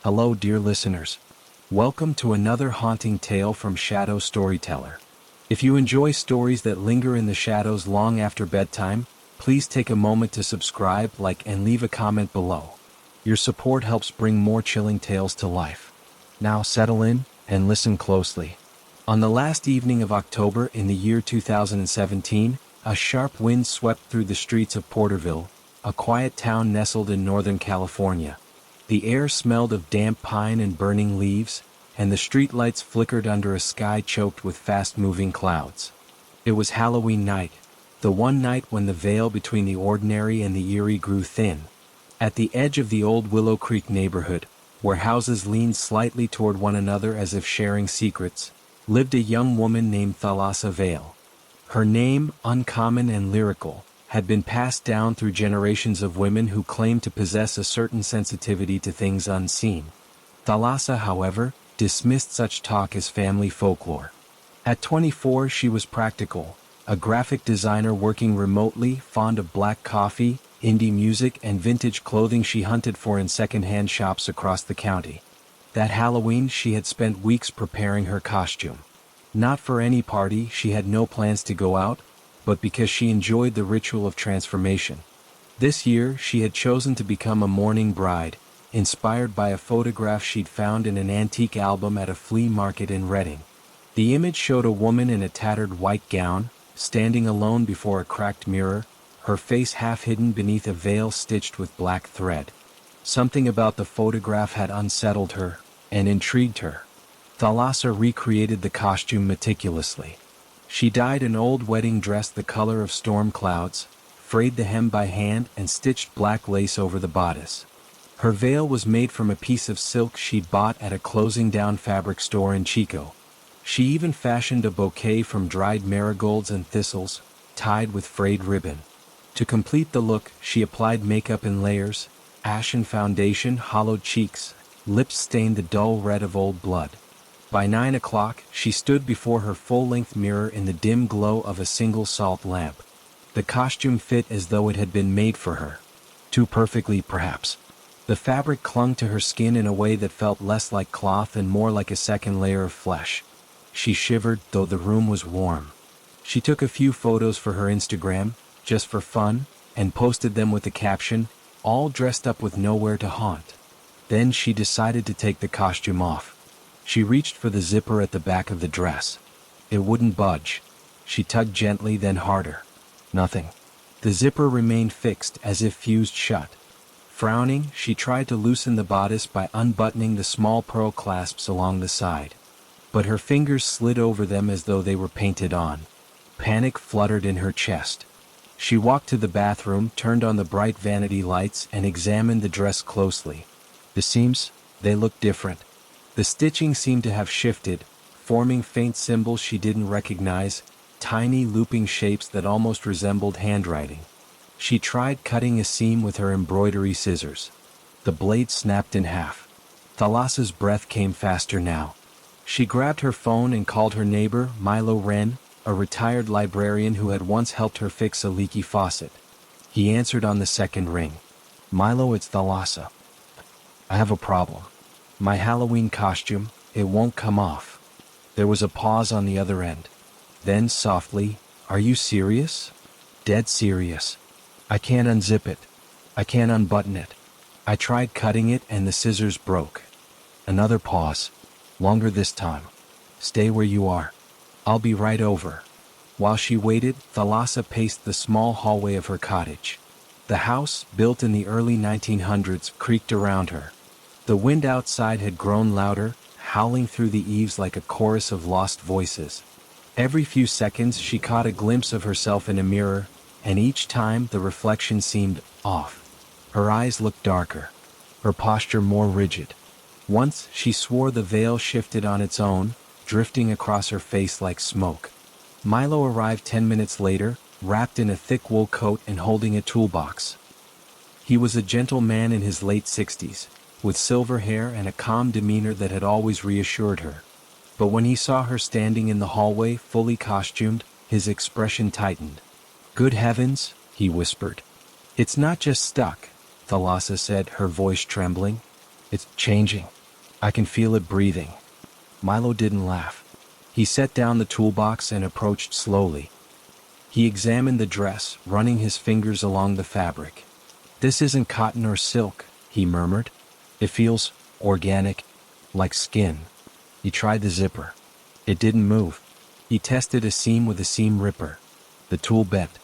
Hello, dear listeners. Welcome to another haunting tale from Shadow Storyteller. If you enjoy stories that linger in the shadows long after bedtime, please take a moment to subscribe, like, and leave a comment below. Your support helps bring more chilling tales to life. Now settle in and listen closely. On the last evening of October in the year 2017, a sharp wind swept through the streets of Porterville, a quiet town nestled in Northern California. The air smelled of damp pine and burning leaves, and the streetlights flickered under a sky choked with fast-moving clouds. It was Halloween night, the one night when the veil between the ordinary and the eerie grew thin. At the edge of the old Willow Creek neighborhood, where houses leaned slightly toward one another as if sharing secrets, lived a young woman named Thalassa Vale. Her name, uncommon and lyrical, had been passed down through generations of women who claimed to possess a certain sensitivity to things unseen. Thalassa, however, dismissed such talk as family folklore. At 24, she was practical, a graphic designer working remotely, fond of black coffee, indie music, and vintage clothing she hunted for in second-hand shops across the county. That Halloween, she had spent weeks preparing her costume. Not for any party, she had no plans to go out, but because she enjoyed the ritual of transformation. This year, she had chosen to become a mourning bride, inspired by a photograph she'd found in an antique album at a flea market in Reading. The image showed a woman in a tattered white gown, standing alone before a cracked mirror, her face half hidden beneath a veil stitched with black thread. Something about the photograph had unsettled her and intrigued her. Thalassa recreated the costume meticulously. She dyed an old wedding dress the color of storm clouds, frayed the hem by hand, and stitched black lace over the bodice. Her veil was made from a piece of silk she'd bought at a closing-down fabric store in Chico. She even fashioned a bouquet from dried marigolds and thistles, tied with frayed ribbon. To complete the look, she applied makeup in layers, ashen foundation hollowed cheeks, lips stained the dull red of old blood. By 9 o'clock, she stood before her full-length mirror in the dim glow of a single salt lamp. The costume fit as though it had been made for her. Too perfectly, perhaps. The fabric clung to her skin in a way that felt less like cloth and more like a second layer of flesh. She shivered, though the room was warm. She took a few photos for her Instagram, just for fun, and posted them with the caption, "All dressed up with nowhere to haunt." Then she decided to take the costume off. She reached for the zipper at the back of the dress. It wouldn't budge. She tugged gently, then harder. Nothing. The zipper remained fixed, as if fused shut. Frowning, she tried to loosen the bodice by unbuttoning the small pearl clasps along the side. But her fingers slid over them as though they were painted on. Panic fluttered in her chest. She walked to the bathroom, turned on the bright vanity lights, and examined the dress closely. The seams, they looked different. The stitching seemed to have shifted, forming faint symbols she didn't recognize, tiny looping shapes that almost resembled handwriting. She tried cutting a seam with her embroidery scissors. The blade snapped in half. Thalassa's breath came faster now. She grabbed her phone and called her neighbor, Milo Wren, a retired librarian who had once helped her fix a leaky faucet. He answered on the second ring. "Milo, it's Thalassa. I have a problem. My Halloween costume, it won't come off." There was a pause on the other end. Then, softly, "Are you serious?" "Dead serious. I can't unzip it. I can't unbutton it. I tried cutting it and the scissors broke." Another pause. Longer this time. "Stay where you are. I'll be right over." While she waited, Thalassa paced the small hallway of her cottage. The house, built in the early 1900s, creaked around her. The wind outside had grown louder, howling through the eaves like a chorus of lost voices. Every few seconds she caught a glimpse of herself in a mirror, and each time the reflection seemed off. Her eyes looked darker, her posture more rigid. Once she swore the veil shifted on its own, drifting across her face like smoke. Milo arrived 10 minutes later, wrapped in a thick wool coat and holding a toolbox. He was a gentle man in his late 60s, with silver hair and a calm demeanor that had always reassured her. But when he saw her standing in the hallway, fully costumed, his expression tightened. "Good heavens," he whispered. "It's not just stuck," Thalassa said, her voice trembling. It's changing. I can feel it breathing. Milo didn't laugh. He set down the toolbox and approached slowly. He examined the dress, running his fingers along the fabric. This isn't cotton or silk, he murmured. It feels organic, like skin. He tried the zipper. It didn't move. He tested a seam with a seam ripper. The tool bent.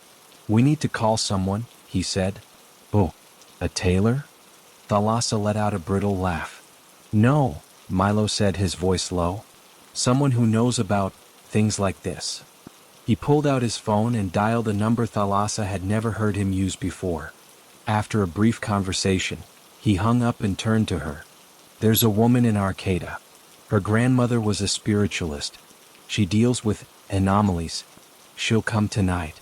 We need to call someone, he said. Oh, a tailor? Thalassa let out a brittle laugh. No, Milo said, his voice low. Someone who knows about things like this. He pulled out his phone and dialed a number Thalassa had never heard him use before. After a brief conversation, he hung up and turned to her. There's a woman in Arcata. Her grandmother was a spiritualist. She deals with anomalies. She'll come tonight.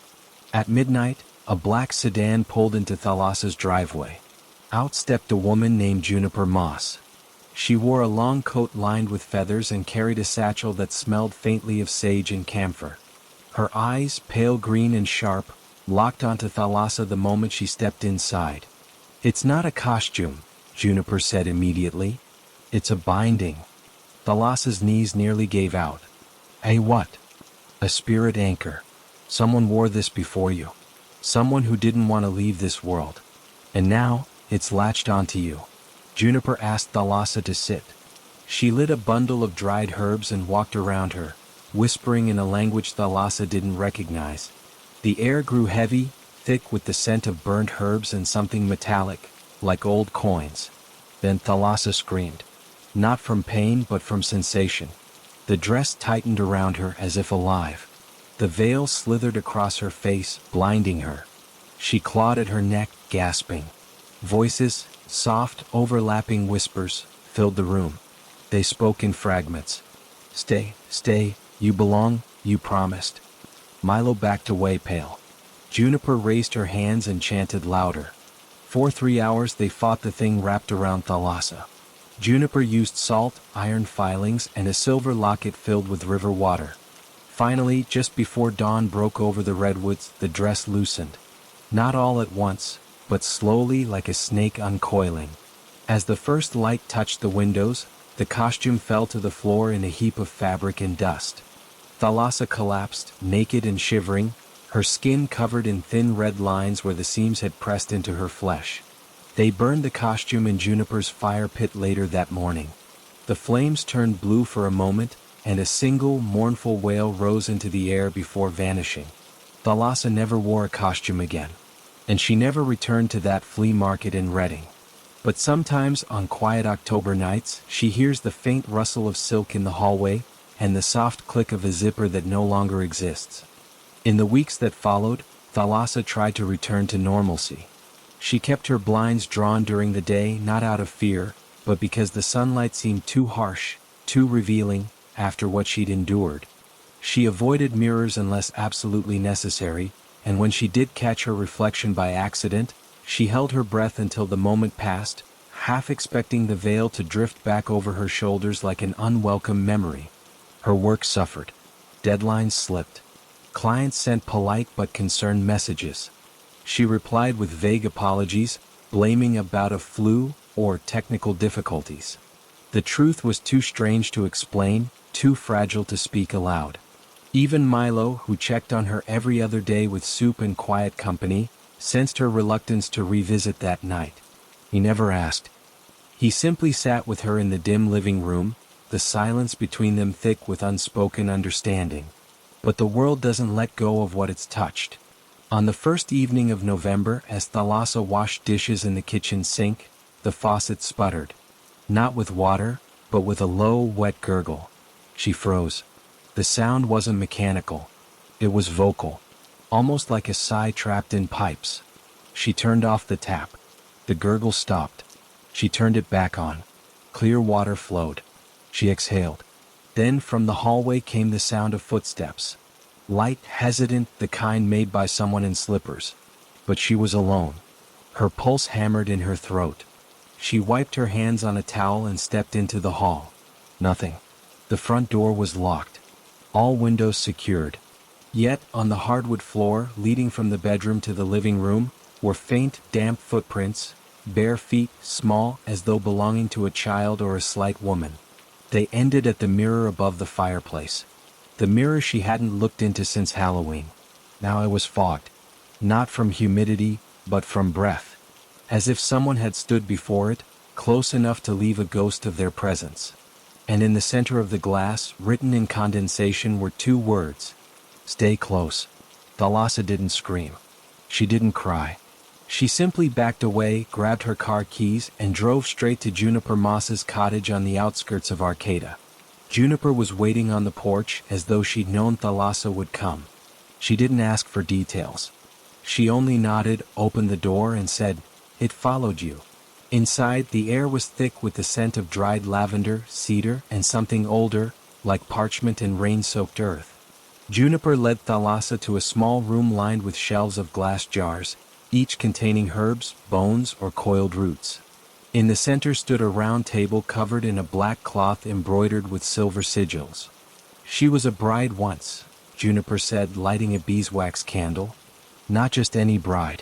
At midnight, a black sedan pulled into Thalassa's driveway. Out stepped a woman named Juniper Moss. She wore a long coat lined with feathers and carried a satchel that smelled faintly of sage and camphor. Her eyes, pale green and sharp, locked onto Thalassa the moment she stepped inside. It's not a costume, Juniper said immediately. It's a binding. Thalassa's knees nearly gave out. Hey, what? A spirit anchor. Someone wore this before you. Someone who didn't want to leave this world. And now, it's latched onto you. Juniper asked Thalassa to sit. She lit a bundle of dried herbs and walked around her, whispering in a language Thalassa didn't recognize. The air grew heavy, thick with the scent of burnt herbs and something metallic, like old coins. Then Thalassa screamed. Not from pain but from sensation. The dress tightened around her as if alive. The veil slithered across her face, blinding her. She clawed at her neck, gasping. Voices, soft, overlapping whispers, filled the room. They spoke in fragments. Stay, stay, you belong, you promised. Milo backed away pale. Juniper raised her hands and chanted louder. For 3 hours they fought the thing wrapped around Thalassa. Juniper used salt, iron filings, and a silver locket filled with river water. Finally, just before dawn broke over the redwoods, the dress loosened. Not all at once, but slowly, like a snake uncoiling. As the first light touched the windows, the costume fell to the floor in a heap of fabric and dust. Thalassa collapsed, naked and shivering, her skin covered in thin red lines where the seams had pressed into her flesh. They burned the costume in Juniper's fire pit later that morning. The flames turned blue for a moment, and a single, mournful wail rose into the air before vanishing. Thalassa never wore a costume again. And she never returned to that flea market in Reading. But sometimes, on quiet October nights, she hears the faint rustle of silk in the hallway, and the soft click of a zipper that no longer exists. In the weeks that followed, Thalassa tried to return to normalcy. She kept her blinds drawn during the day, not out of fear, but because the sunlight seemed too harsh, too revealing, after what she'd endured. She avoided mirrors unless absolutely necessary, and when she did catch her reflection by accident, she held her breath until the moment passed, half expecting the veil to drift back over her shoulders like an unwelcome memory. Her work suffered. Deadlines slipped. Clients sent polite but concerned messages. She replied with vague apologies, blaming a bout of flu or technical difficulties. The truth was too strange to explain, too fragile to speak aloud. Even Milo, who checked on her every other day with soup and quiet company, sensed her reluctance to revisit that night. He never asked. He simply sat with her in the dim living room, the silence between them thick with unspoken understanding. But the world doesn't let go of what it's touched. On the first evening of November, as Thalassa washed dishes in the kitchen sink, the faucet sputtered. Not with water, but with a low, wet gurgle. She froze. The sound wasn't mechanical. It was vocal, almost like a sigh trapped in pipes. She turned off the tap. The gurgle stopped. She turned it back on. Clear water flowed. She exhaled. Then from the hallway came the sound of footsteps. Light, hesitant, the kind made by someone in slippers. But she was alone. Her pulse hammered in her throat. She wiped her hands on a towel and stepped into the hall. Nothing. The front door was locked. All windows secured. Yet, on the hardwood floor, leading from the bedroom to the living room, were faint, damp footprints, Bare feet, small, as though belonging to a child or a slight woman. They ended at the mirror above the fireplace. The mirror she hadn't looked into since Halloween. Now it was fogged. Not from humidity, but from breath. As if someone had stood before it, close enough to leave a ghost of their presence. And in the center of the glass, written in condensation, were two words. Stay close. Thalassa didn't scream. She didn't cry. She simply backed away, grabbed her car keys, and drove straight to Juniper Moss's cottage on the outskirts of Arcata. Juniper was waiting on the porch as though she'd known Thalassa would come. She didn't ask for details. She only nodded, opened the door, and said, "It followed you." Inside, the air was thick with the scent of dried lavender, cedar, and something older, like parchment and rain-soaked earth. Juniper led Thalassa to a small room lined with shelves of glass jars, each containing herbs, bones, or coiled roots. In the center stood a round table covered in a black cloth embroidered with silver sigils. She was a bride once, Juniper said, lighting a beeswax candle. Not just any bride.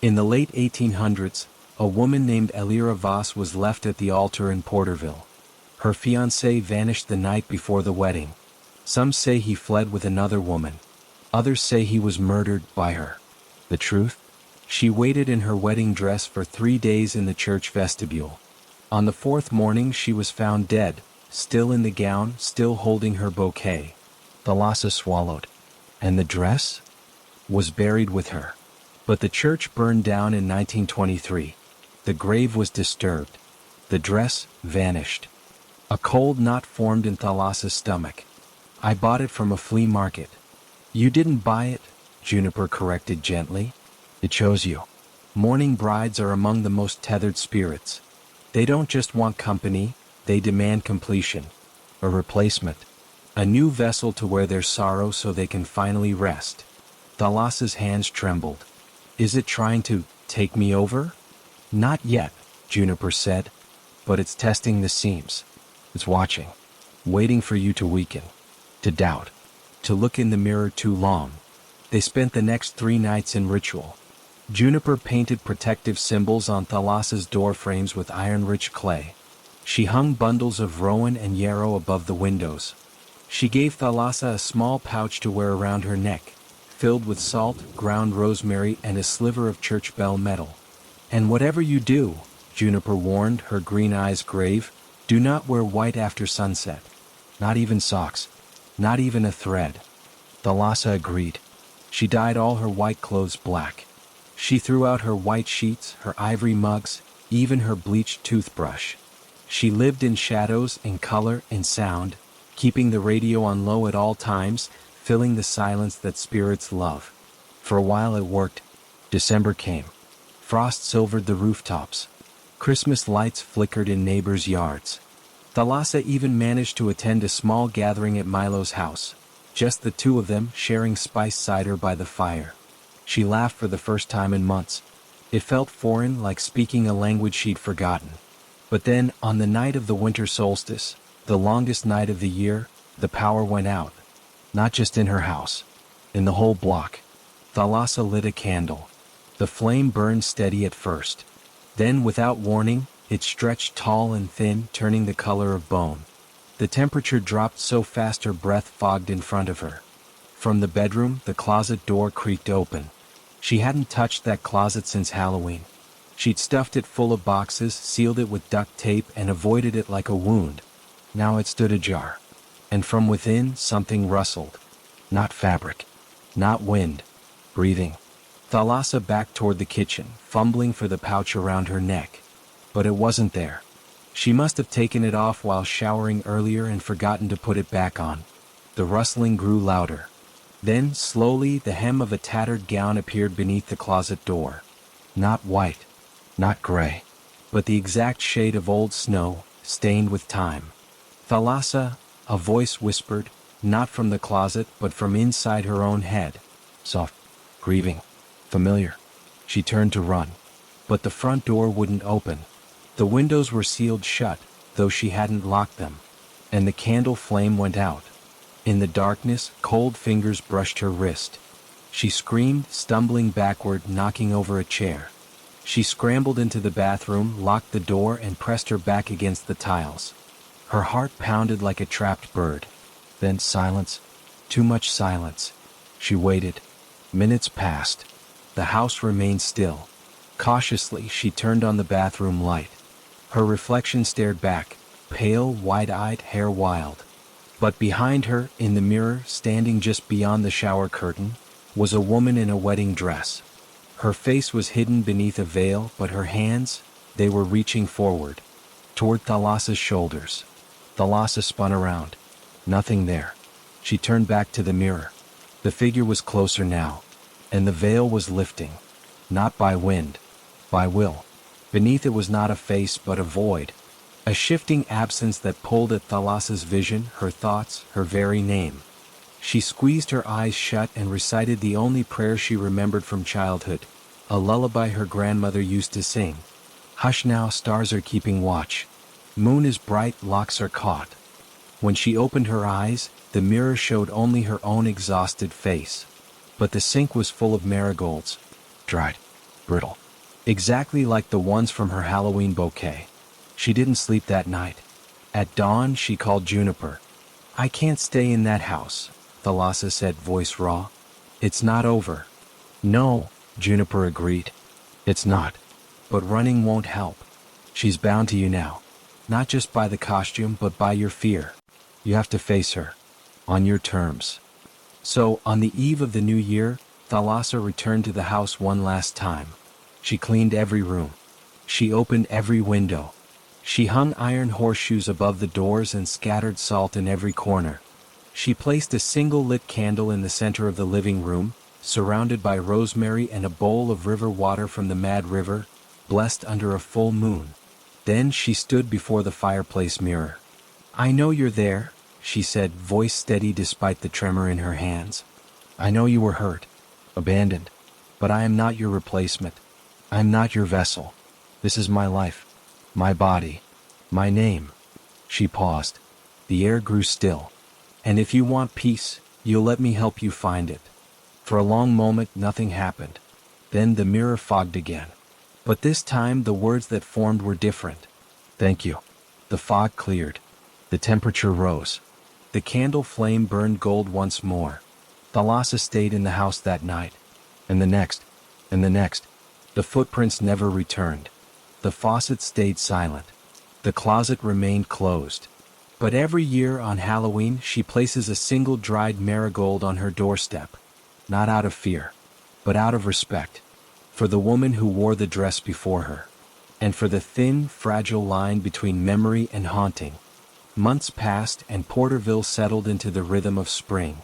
In the late 1800s, a woman named Elira Voss was left at the altar in Porterville. Her fiancé vanished the night before the wedding. Some say he fled with another woman. Others say he was murdered by her. The truth? She waited in her wedding dress for 3 days in the church vestibule. On the fourth morning she was found dead, still in the gown, still holding her bouquet. Thalassa swallowed. And the dress? Was buried with her. But the church burned down in 1923. The grave was disturbed. The dress vanished. A cold knot formed in Thalassa's stomach. "I bought it from a flea market." "You didn't buy it," Juniper corrected gently. "It chose you." Mourning brides are among the most tethered spirits. They don't just want company, they demand completion. A replacement. A new vessel to wear their sorrow so they can finally rest. Thalassa's hands trembled. "Is it trying to take me over?" "Not yet," Juniper said. "But it's testing the seams. It's watching. Waiting for you to weaken. To doubt. To look in the mirror too long." They spent the next 3 nights in ritual. Juniper painted protective symbols on Thalassa's door frames with iron-rich clay. She hung bundles of rowan and yarrow above the windows. She gave Thalassa a small pouch to wear around her neck, filled with salt, ground rosemary, and a sliver of church bell metal. "And whatever you do," Juniper warned, her green eyes grave, "do not wear white after sunset. Not even socks. Not even a thread." Thalassa agreed. She dyed all her white clothes black. She threw out her white sheets, her ivory mugs, even her bleached toothbrush. She lived in shadows, in color, in sound, keeping the radio on low at all times, filling the silence that spirits love. For a while it worked. December came. Frost silvered the rooftops. Christmas lights flickered in neighbors' yards. Thalassa even managed to attend a small gathering at Milo's house. Just the two of them, sharing spiced cider by the fire. She laughed for the first time in months. It felt foreign, like speaking a language she'd forgotten. But then, on the night of the winter solstice, the longest night of the year, the power went out. Not just in her house. In the whole block. Thalassa lit a candle. The flame burned steady at first. Then, without warning, it stretched tall and thin, turning the color of bone. The temperature dropped so fast her breath fogged in front of her. From the bedroom, the closet door creaked open. She hadn't touched that closet since Halloween. She'd stuffed it full of boxes, sealed it with duct tape, and avoided it like a wound. Now it stood ajar. And from within, something rustled. Not fabric. Not wind. Breathing. Thalassa backed toward the kitchen, fumbling for the pouch around her neck. But it wasn't there. She must have taken it off while showering earlier and forgotten to put it back on. The rustling grew louder. Then, slowly, the hem of a tattered gown appeared beneath the closet door. Not white. Not gray. But the exact shade of old snow, stained with time. "Thalassa," a voice whispered, not from the closet but from inside her own head. Soft. Grieving. Familiar. She turned to run. But the front door wouldn't open. The windows were sealed shut, though she hadn't locked them. And the candle flame went out. In the darkness, cold fingers brushed her wrist. She screamed, stumbling backward, knocking over a chair. She scrambled into the bathroom, locked the door, and pressed her back against the tiles. Her heart pounded like a trapped bird. Then silence. Too much silence. She waited. Minutes passed. The house remained still. Cautiously, she turned on the bathroom light. Her reflection stared back, pale, wide-eyed, hair wild. But behind her, in the mirror, standing just beyond the shower curtain, was a woman in a wedding dress. Her face was hidden beneath a veil, but her hands, they were reaching forward, toward Thalassa's shoulders. Thalassa spun around. Nothing there. She turned back to the mirror. The figure was closer now, and the veil was lifting. Not by wind, by will. Beneath it was not a face but a void, a shifting absence that pulled at Thalassa's vision, her thoughts, her very name. She squeezed her eyes shut and recited the only prayer she remembered from childhood, a lullaby her grandmother used to sing. Hush now, stars are keeping watch. Moon is bright, locks are caught. When she opened her eyes, the mirror showed only her own exhausted face. But the sink was full of marigolds, dried, brittle, exactly like the ones from her Halloween bouquet. She didn't sleep that night. At dawn, she called Juniper. I can't stay in that house, Thalassa said, voice raw. It's not over. No, Juniper agreed. It's not. But running won't help. She's bound to you now. Not just by the costume, but by your fear. You have to face her. On your terms. So, on the eve of the new year, Thalassa returned to the house one last time. She cleaned every room. She opened every window. She hung iron horseshoes above the doors and scattered salt in every corner. She placed a single lit candle in the center of the living room, surrounded by rosemary and a bowl of river water from the Mad River, blessed under a full moon. Then she stood before the fireplace mirror. I know you're there, she said, voice steady despite the tremor in her hands. I know you were hurt, abandoned, but I am not your replacement. I am not your vessel. This is my life, my body, my name. She paused. The air grew still. And if you want peace, you'll let me help you find it. For a long moment, nothing happened. Then the mirror fogged again. But this time, the words that formed were different. Thank you. The fog cleared. The temperature rose. The candle flame burned gold once more. Thalassa stayed in the house that night. And the next. And the next. The footprints never returned. The faucet stayed silent. The closet remained closed. But every year on Halloween, she places a single dried marigold on her doorstep. Not out of fear, but out of respect. For the woman who wore the dress before her. And for the thin, fragile line between memory and haunting. Months passed and Porterville settled into the rhythm of spring.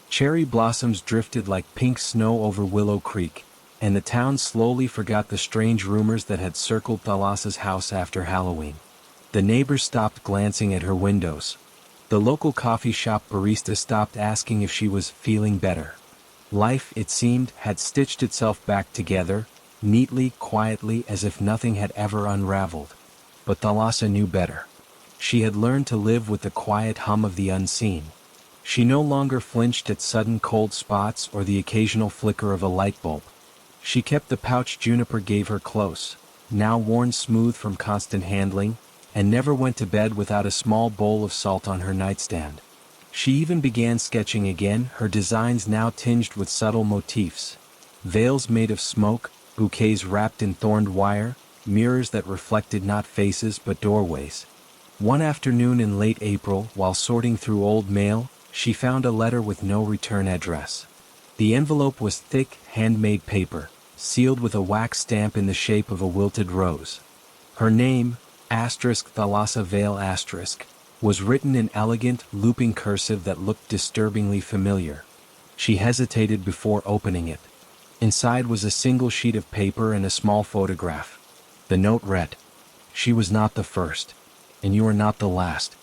Cherry blossoms drifted like pink snow over Willow Creek, and the town slowly forgot the strange rumors that had circled Thalassa's house after Halloween. The neighbors stopped glancing at her windows. The local coffee shop barista stopped asking if she was feeling better. Life, it seemed, had stitched itself back together, neatly, quietly, as if nothing had ever unraveled. But Thalassa knew better. She had learned to live with the quiet hum of the unseen. She no longer flinched at sudden cold spots or the occasional flicker of a light bulb. She kept the pouch Juniper gave her close, now worn smooth from constant handling, and never went to bed without a small bowl of salt on her nightstand. She even began sketching again, her designs now tinged with subtle motifs. Veils made of smoke, bouquets wrapped in thorned wire, mirrors that reflected not faces but doorways. One afternoon in late April, while sorting through old mail, she found a letter with no return address. The envelope was thick, handmade paper, sealed with a wax stamp in the shape of a wilted rose. Her name, *Thalassa Vale*, was written in elegant, looping cursive that looked disturbingly familiar. She hesitated before opening it. Inside was a single sheet of paper and a small photograph. The note read, "She was not the first, and you are not the last.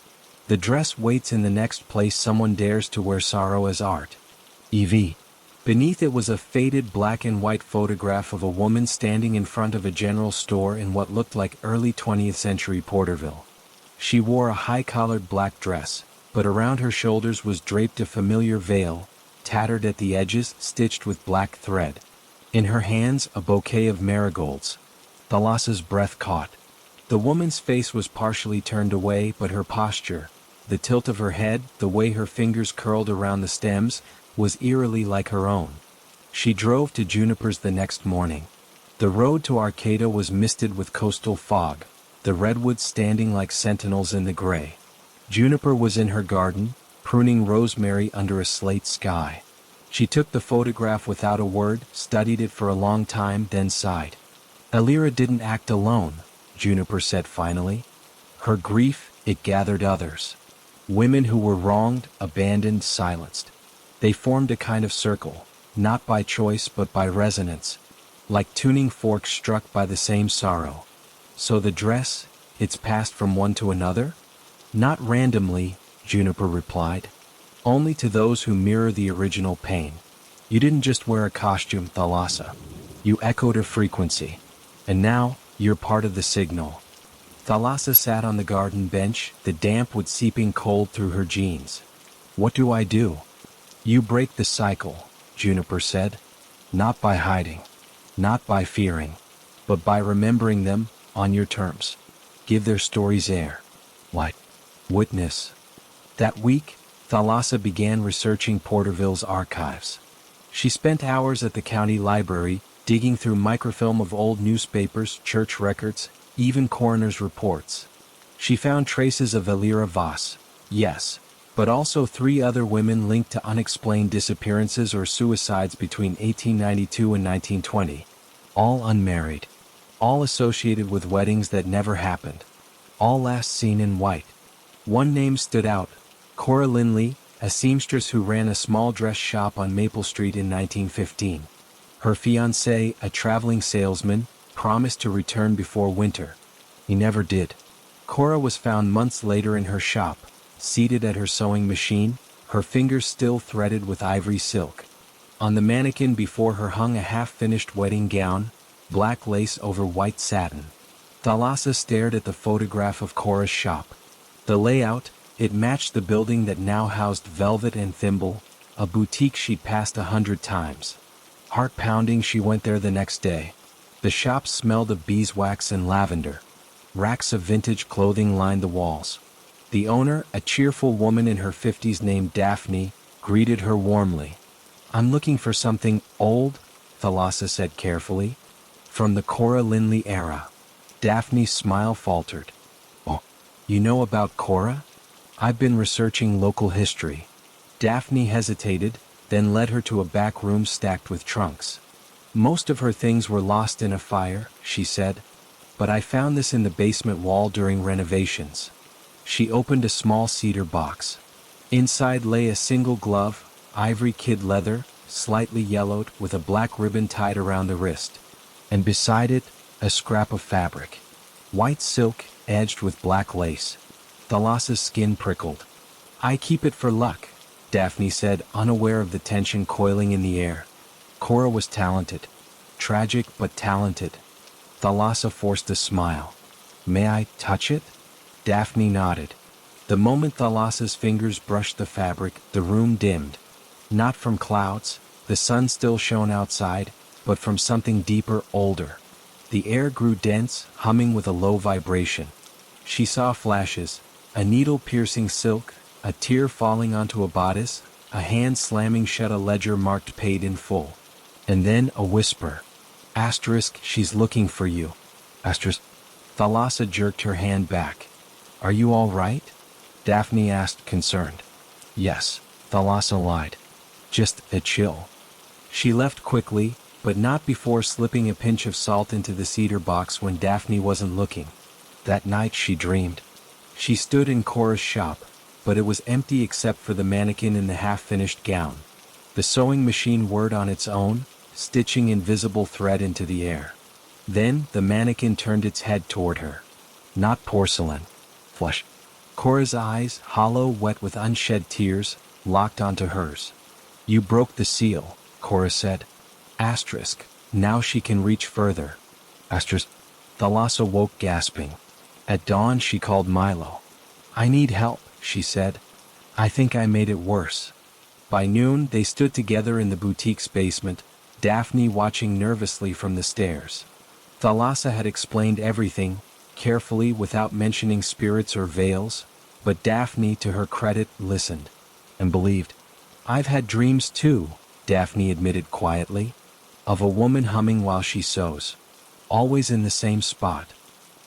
The dress waits in the next place someone dares to wear sorrow as art. E.V." Beneath it was a faded black and white photograph of a woman standing in front of a general store in what looked like early 20th century Porterville. She wore a high-collared black dress, but around her shoulders was draped a familiar veil, tattered at the edges, stitched with black thread. In her hands, a bouquet of marigolds. Thalassa's breath caught. The woman's face was partially turned away, but her posture, the tilt of her head, the way her fingers curled around the stems, was eerily like her own. She drove to Juniper's the next morning. The road to Arcata was misted with coastal fog, the redwoods standing like sentinels in the gray. Juniper was in her garden, pruning rosemary under a slate sky. She took the photograph without a word, studied it for a long time, then sighed. Elira didn't act alone, Juniper said finally. Her grief, it gathered others. Women who were wronged, abandoned, silenced. They formed a kind of circle, not by choice but by resonance, like tuning forks struck by the same sorrow. So the dress, it's passed from one to another? Not randomly, Juniper replied. Only to those who mirror the original pain. You didn't just wear a costume, Thalassa. You echoed a frequency. And now, you're part of the signal. Thalassa sat on the garden bench, the damp wood seeping cold through her jeans. What do I do? You break the cycle, Juniper said. Not by hiding. Not by fearing. But by remembering them, on your terms. Give their stories air. What? Witness. That week, Thalassa began researching Porterville's archives. She spent hours at the county library, digging through microfilm of old newspapers, church records, even coroner's reports. She found traces of Elira Voss, yes, but also 3 other women linked to unexplained disappearances or suicides between 1892 and 1920. All unmarried. All associated with weddings that never happened. All last seen in white. One name stood out, Cora Linley, a seamstress who ran a small dress shop on Maple Street in 1915. Her fiancé, a traveling salesman, promised to return before winter. He never did. Cora was found months later in her shop, seated at her sewing machine, her fingers still threaded with ivory silk. On the mannequin before her hung a half-finished wedding gown, black lace over white satin. Thalassa stared at the photograph of Cora's shop. The layout, it matched the building that now housed Velvet and Thimble, a boutique she'd passed 100 times. Heart-pounding, she went there the next day. The shop smelled of beeswax and lavender. Racks of vintage clothing lined the walls. The owner, a cheerful woman in her 50s named Daphne, greeted her warmly. I'm looking for something old, Thalassa said carefully. From the Cora Linley era. Daphne's smile faltered. Oh, you know about Cora? I've been researching local history. Daphne hesitated, then led her to a back room stacked with trunks. Most of her things were lost in a fire, she said, but I found this in the basement wall during renovations. She opened a small cedar box. Inside lay a single glove, ivory kid leather, slightly yellowed, with a black ribbon tied around the wrist. And beside it, a scrap of fabric. White silk, edged with black lace. Thalassa's skin prickled. I keep it for luck, Daphne said, unaware of the tension coiling in the air. Cora was talented. Tragic but talented. Thalassa forced a smile. May I touch it? Daphne nodded. The moment Thalassa's fingers brushed the fabric, the room dimmed. Not from clouds, the sun still shone outside, but from something deeper, older. The air grew dense, humming with a low vibration. She saw flashes, a needle-piercing silk, a tear falling onto a bodice, a hand slamming shut a ledger marked paid in full. And then a whisper. Asterisk, she's looking for you. Asterisk. Thalassa jerked her hand back. Are you all right? Daphne asked, concerned. Yes, Thalassa lied. Just a chill. She left quickly, but not before slipping a pinch of salt into the cedar box when Daphne wasn't looking. That night she dreamed. She stood in Cora's shop, but it was empty except for the mannequin in the half-finished gown. The sewing machine whirred on its own, stitching invisible thread into the air. Then the mannequin turned its head toward her. Not porcelain. Flesh. Cora's eyes, hollow, wet with unshed tears, locked onto hers. You broke the seal, Cora said. Asterisk. Now she can reach further. Asterisk. Thalassa woke gasping. At dawn she called Milo. I need help, she said. I think I made it worse. By noon they stood together in the boutique's basement, Daphne watching nervously from the stairs. Thalassa had explained everything, carefully without mentioning spirits or veils, but Daphne, to her credit, listened and believed. "I've had dreams too," Daphne admitted quietly, "of a woman humming while she sews. Always in the same spot."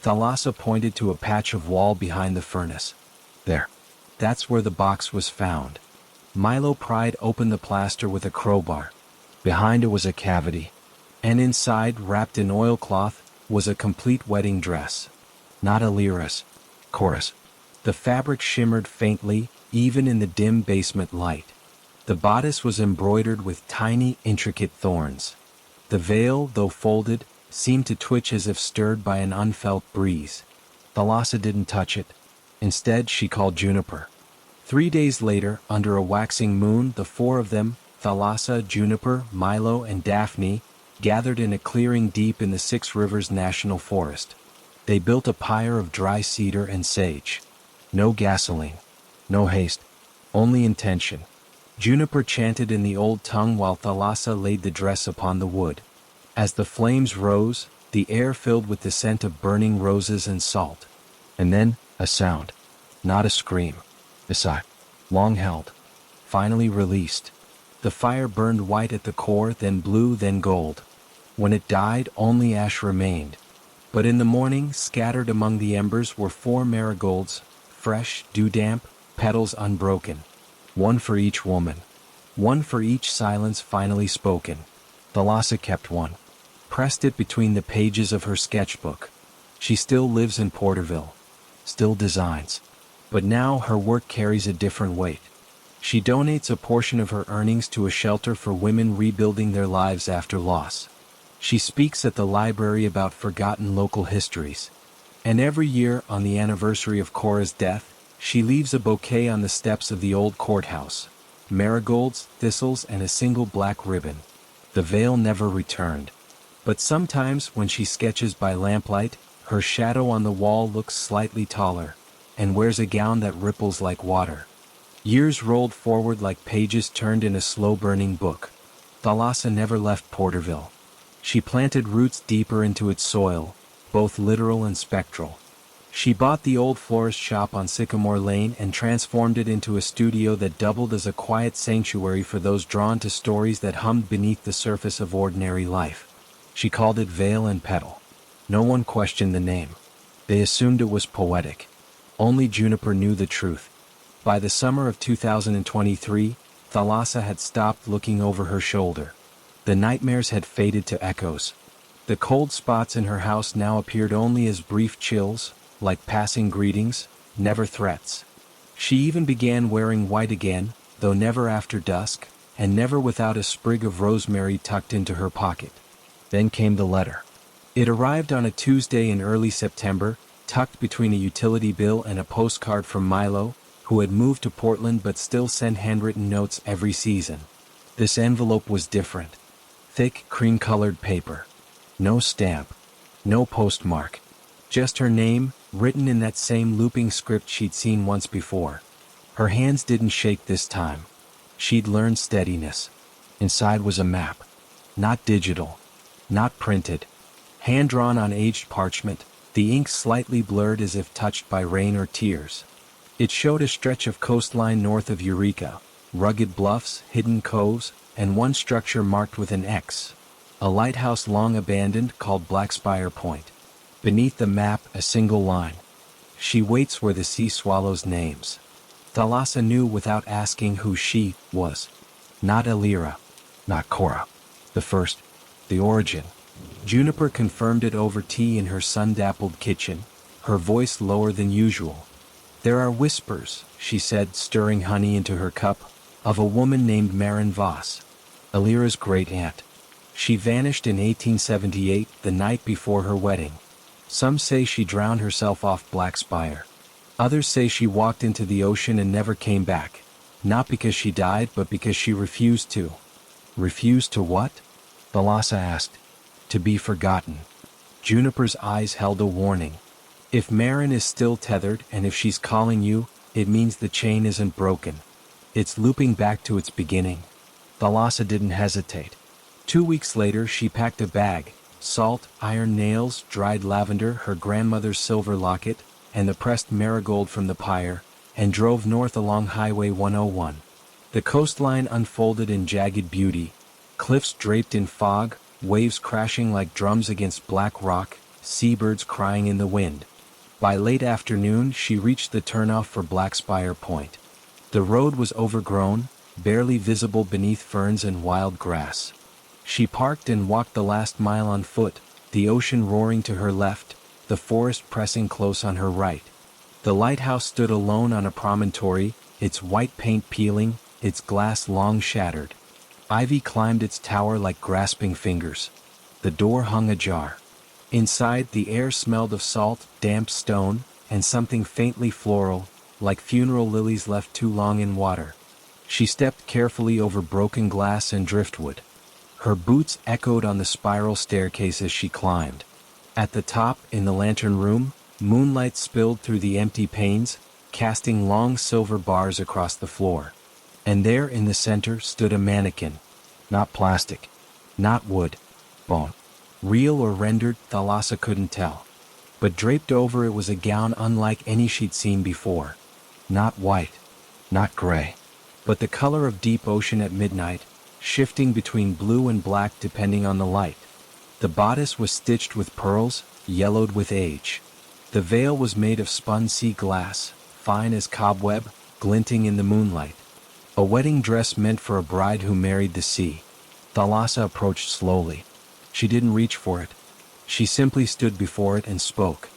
Thalassa pointed to a patch of wall behind the furnace. "There. That's where the box was found." Milo pried open the plaster with a crowbar. Behind it was a cavity, and inside, wrapped in oilcloth, was a complete wedding dress. Not Alira's. Cora's. The fabric shimmered faintly, even in the dim basement light. The bodice was embroidered with tiny, intricate thorns. The veil, though folded, seemed to twitch as if stirred by an unfelt breeze. Thalassa didn't touch it. Instead, she called Juniper. 3 days later, under a waxing moon, the four of them, Thalassa, Juniper, Milo, and Daphne, gathered in a clearing deep in the Six Rivers National Forest. They built a pyre of dry cedar and sage. No gasoline. No haste. Only intention. Juniper chanted in the old tongue while Thalassa laid the dress upon the wood. As the flames rose, the air filled with the scent of burning roses and salt. And then, a sound. Not a scream. A sigh. Long held. Finally released. The fire burned white at the core, then blue, then gold. When it died, only ash remained. But in the morning, scattered among the embers were 4 marigolds, fresh, dew-damp, petals unbroken. One for each woman. One for each silence finally spoken. Thalassa kept one. Pressed it between the pages of her sketchbook. She still lives in Porterville. Still designs. But now her work carries a different weight. She donates a portion of her earnings to a shelter for women rebuilding their lives after loss. She speaks at the library about forgotten local histories. And every year, on the anniversary of Cora's death, she leaves a bouquet on the steps of the old courthouse. Marigolds, thistles, and a single black ribbon. The veil never returned. But sometimes, when she sketches by lamplight, her shadow on the wall looks slightly taller, and wears a gown that ripples like water. Years rolled forward like pages turned in a slow-burning book. Thalassa never left Porterville. She planted roots deeper into its soil, both literal and spectral. She bought the old florist shop on Sycamore Lane and transformed it into a studio that doubled as a quiet sanctuary for those drawn to stories that hummed beneath the surface of ordinary life. She called it Veil and Petal. No one questioned the name. They assumed it was poetic. Only Juniper knew the truth. By the summer of 2023, Thalassa had stopped looking over her shoulder. The nightmares had faded to echoes. The cold spots in her house now appeared only as brief chills, like passing greetings, never threats. She even began wearing white again, though never after dusk, and never without a sprig of rosemary tucked into her pocket. Then came the letter. It arrived on a Tuesday in early September, tucked between a utility bill and a postcard from Milo, who had moved to Portland but still sent handwritten notes every season. This envelope was different. Thick, cream-colored paper. No stamp. No postmark. Just her name, written in that same looping script she'd seen once before. Her hands didn't shake this time. She'd learned steadiness. Inside was a map. Not digital. Not printed. Hand-drawn on aged parchment, the ink slightly blurred as if touched by rain or tears. It showed a stretch of coastline north of Eureka, rugged bluffs, hidden coves, and one structure marked with an X. A lighthouse long abandoned called Blackspire Point. Beneath the map, a single line. She waits where the sea swallows names. Thalassa knew without asking who she was. Not Alira. Not Cora. The first. The origin. Juniper confirmed it over tea in her sun-dappled kitchen, her voice lower than usual. "There are whispers," she said, stirring honey into her cup, "of a woman named Marin Voss, Alira's great-aunt. She vanished in 1878, the night before her wedding. Some say she drowned herself off Blackspire. Others say she walked into the ocean and never came back, not because she died but because she refused to." "Refused to what?" Thalassa asked. "To be forgotten." Juniper's eyes held a warning. "If Marin is still tethered and if she's calling you, it means the chain isn't broken. It's looping back to its beginning." Thalassa didn't hesitate. 2 weeks later she packed a bag, salt, iron nails, dried lavender, her grandmother's silver locket, and the pressed marigold from the pyre, and drove north along Highway 101. The coastline unfolded in jagged beauty, cliffs draped in fog, waves crashing like drums against black rock, seabirds crying in the wind. By late afternoon she reached the turnoff for Blackspire Point. The road was overgrown, barely visible beneath ferns and wild grass. She parked and walked the last mile on foot, the ocean roaring to her left, the forest pressing close on her right. The lighthouse stood alone on a promontory, its white paint peeling, its glass long shattered. Ivy climbed its tower like grasping fingers. The door hung ajar. Inside, the air smelled of salt, damp stone, and something faintly floral, like funeral lilies left too long in water. She stepped carefully over broken glass and driftwood. Her boots echoed on the spiral staircase as she climbed. At the top, in the lantern room, moonlight spilled through the empty panes, casting long silver bars across the floor. And there in the center stood a mannequin. Not plastic. Not wood. Bone. Real or rendered, Thalassa couldn't tell. But draped over it was a gown unlike any she'd seen before. Not white. Not gray. But the color of deep ocean at midnight, shifting between blue and black depending on the light. The bodice was stitched with pearls, yellowed with age. The veil was made of spun sea glass, fine as cobweb, glinting in the moonlight. A wedding dress meant for a bride who married the sea. Thalassa approached slowly. She didn't reach for it. She simply stood before it and spoke.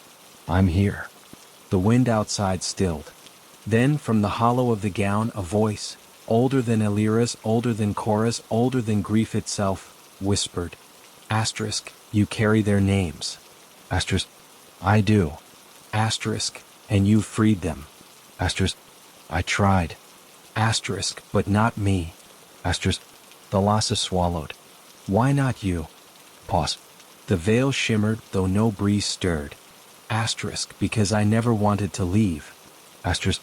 "I'm here." The wind outside stilled. Then, from the hollow of the gown, a voice, older than Elira's, older than Cora's, older than grief itself, whispered, "Asterisk, you carry their names." Asterisk, "I do." Asterisk, "And you freed them." Asterisk, "I tried." Asterisk, "But not me." Asterisk, Thalassa swallowed. "Why not you?" Pause. The veil shimmered, though no breeze stirred. Asterisk, "Because I never wanted to leave." Asterisk,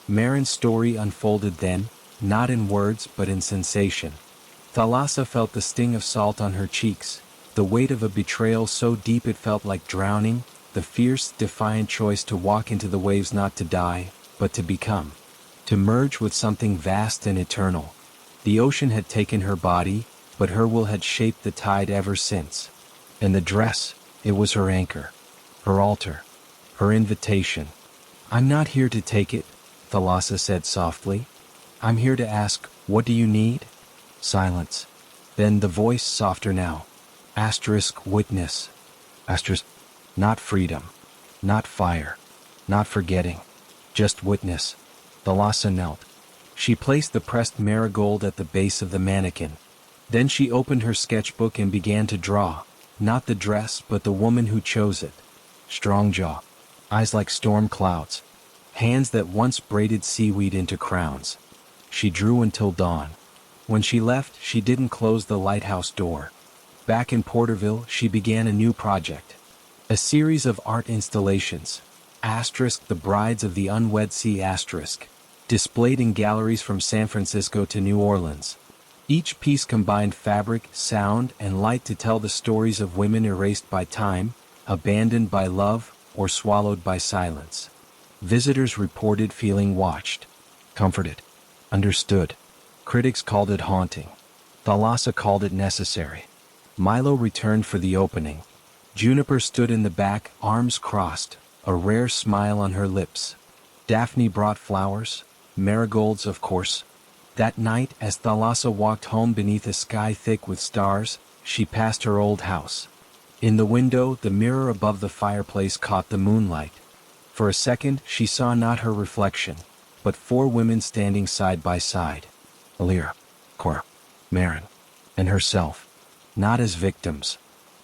Marin's story unfolded then, not in words but in sensation. Thalassa felt the sting of salt on her cheeks, the weight of a betrayal so deep it felt like drowning, the fierce, defiant choice to walk into the waves not to die, but to become. To merge with something vast and eternal. The ocean had taken her body, but her will had shaped the tide ever since. And the dress, it was her anchor, her altar, her invitation. "I'm not here to take it," Thalassa said softly. "I'm here to ask, what do you need?" Silence. Then the voice softer now. Asterisk, "Witness." Asterisk, "Not freedom. Not fire. Not forgetting. Just witness." Thalassa knelt. She placed the pressed marigold at the base of the mannequin. Then she opened her sketchbook and began to draw, not the dress but the woman who chose it. Strong jaw. Eyes like storm clouds. Hands that once braided seaweed into crowns. She drew until dawn. When she left, she didn't close the lighthouse door. Back in Porterville, she began a new project. A series of art installations. Asterisk, the brides of the unwed sea asterisk. Displayed in galleries from San Francisco to New Orleans. Each piece combined fabric, sound, and light to tell the stories of women erased by time, abandoned by love, or swallowed by silence. Visitors reported feeling watched, comforted, understood. Critics called it haunting. Thalassa called it necessary. Milo returned for the opening. Juniper stood in the back, arms crossed, a rare smile on her lips. Daphne brought flowers, marigolds of course. That night, as Thalassa walked home beneath a sky thick with stars, she passed her old house. In the window, the mirror above the fireplace caught the moonlight. For a second, she saw not her reflection, but 4 women standing side by side. Elira, Cora, Marin, and herself. Not as victims,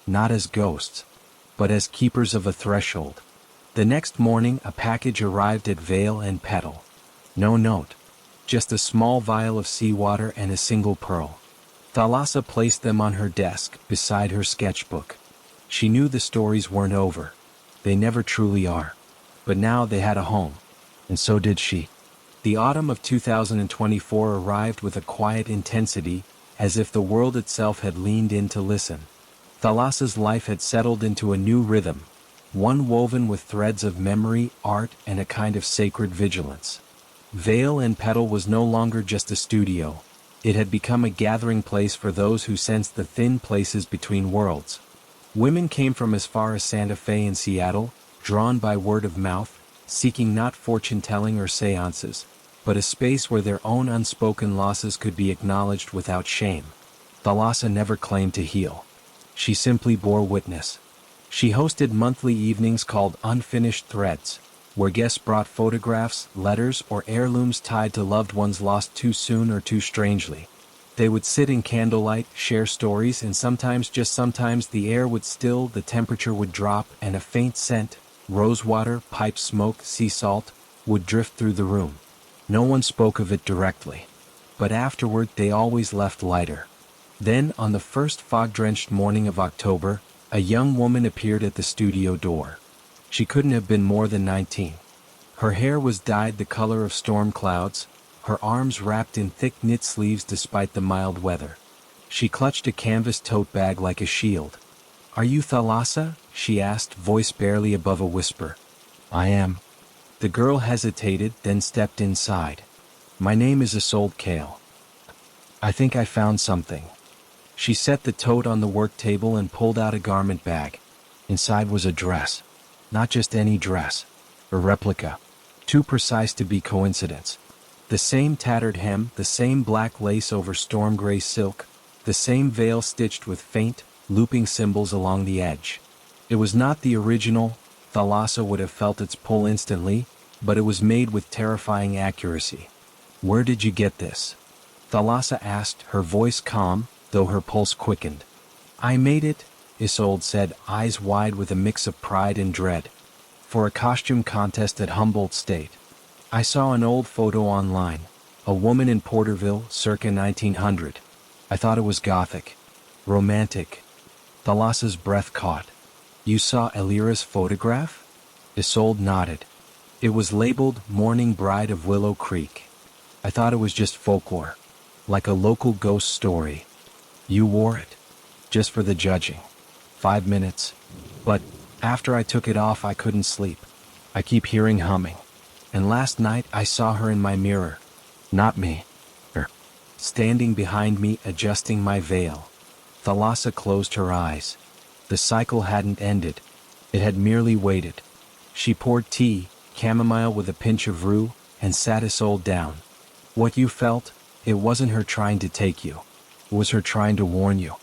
not as ghosts, but as keepers of a threshold. The next morning, a package arrived at Veil and Petal. No note. Just a small vial of seawater and a single pearl. Thalassa placed them on her desk, beside her sketchbook. She knew the stories weren't over. They never truly are. But now they had a home. And so did she. The autumn of 2024 arrived with a quiet intensity, as if the world itself had leaned in to listen. Thalassa's life had settled into a new rhythm, one woven with threads of memory, art, and a kind of sacred vigilance. Vale and Petal was no longer just a studio. It had become a gathering place for those who sensed the thin places between worlds. Women came from as far as Santa Fe and Seattle, drawn by word of mouth, seeking not fortune-telling or seances, but a space where their own unspoken losses could be acknowledged without shame. Thalassa never claimed to heal. She simply bore witness. She hosted monthly evenings called Unfinished Threads, where guests brought photographs, letters, or heirlooms tied to loved ones lost too soon or too strangely. They would sit in candlelight, share stories, and sometimes, just sometimes, the air would still, the temperature would drop, and a faint scent, rosewater, pipe smoke, sea salt, would drift through the room. No one spoke of it directly. But afterward they always left lighter. Then, on the first fog-drenched morning of October, a young woman appeared at the studio door. She couldn't have been more than 19. Her hair was dyed the color of storm clouds, her arms wrapped in thick knit sleeves despite the mild weather. She clutched a canvas tote bag like a shield. "Are you Thalassa?" she asked, voice barely above a whisper. "I am." The girl hesitated, then stepped inside. "My name is Isolde Kale. I think I found something." She set the tote on the work table and pulled out a garment bag. Inside was a dress. Not just any dress. A replica. Too precise to be coincidence. The same tattered hem, the same black lace over storm gray silk, the same veil stitched with faint, looping symbols along the edge. It was not the original. Thalassa would have felt its pull instantly, but it was made with terrifying accuracy. "Where did you get this?" Thalassa asked, her voice calm, though her pulse quickened. "I made it," Isolde said, eyes wide with a mix of pride and dread. "For a costume contest at Humboldt State. I saw an old photo online. A woman in Porterville, circa 1900. I thought it was gothic. Romantic." Thalassa's breath caught. "You saw Elira's photograph?" Isolde nodded. "It was labeled Mourning Bride of Willow Creek. I thought it was just folklore. Like a local ghost story. You wore it. Just for the judging. 5 minutes. But after I took it off I couldn't sleep. I keep hearing humming. And last night I saw her in my mirror. Not me. Her. Standing behind me, adjusting my veil." Thalassa closed her eyes. The cycle hadn't ended. It had merely waited. She poured tea, chamomile with a pinch of rue, and sat Isolde down. "What you felt, it wasn't her trying to take you. It was her trying to warn you.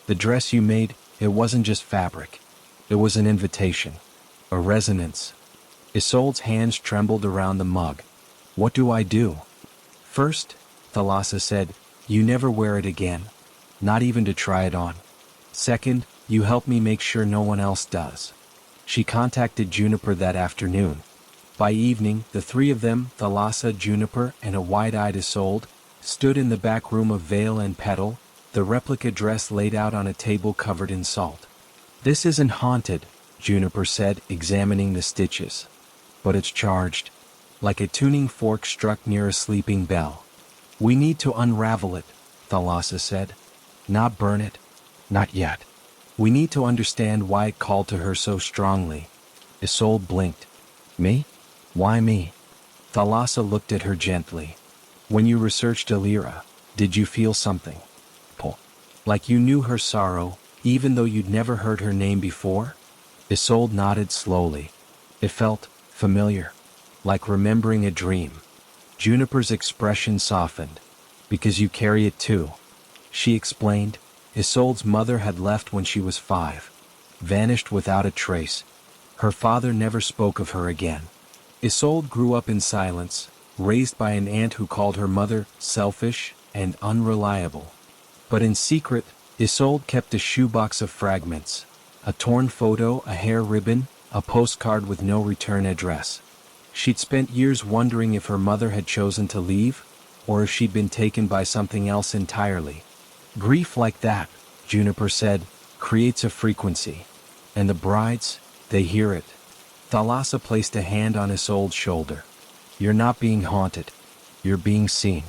The dress you made, it wasn't just fabric. It was an invitation. A resonance." Isolde's hands trembled around the mug. "What do I do?" "First," Thalassa said, "you never wear it again. Not even to try it on. Second, you help me make sure no one else does." She contacted Juniper that afternoon. By evening, the three of them, Thalassa, Juniper, and a wide-eyed Isolde, stood in the back room of Vale and Petal, the replica dress laid out on a table covered in salt. "This isn't haunted," Juniper said, examining the stitches. "But it's charged. Like a tuning fork struck near a sleeping bell. We need to unravel it," Thalassa said. "Not burn it. Not yet. We need to understand why it called to her so strongly." Isolde blinked. "Me? Why me?" Thalassa looked at her gently. "When you researched Elira, did you feel something? Pull. Like you knew her sorrow, even though you'd never heard her name before?" Isolde nodded slowly. "It felt familiar. Like remembering a dream." Juniper's expression softened. "Because you carry it too," she explained. Isolde's mother had left when she was 5. Vanished without a trace. Her father never spoke of her again. Isolde grew up in silence, raised by an aunt who called her mother selfish and unreliable. But in secret, Isolde kept a shoebox of fragments. A torn photo, a hair ribbon, a postcard with no return address. She'd spent years wondering if her mother had chosen to leave, or if she'd been taken by something else entirely. "Grief like that," Juniper said, "creates a frequency. And the brides, they hear it." Thalassa placed a hand on Isolde's shoulder. "You're not being haunted. You're being seen."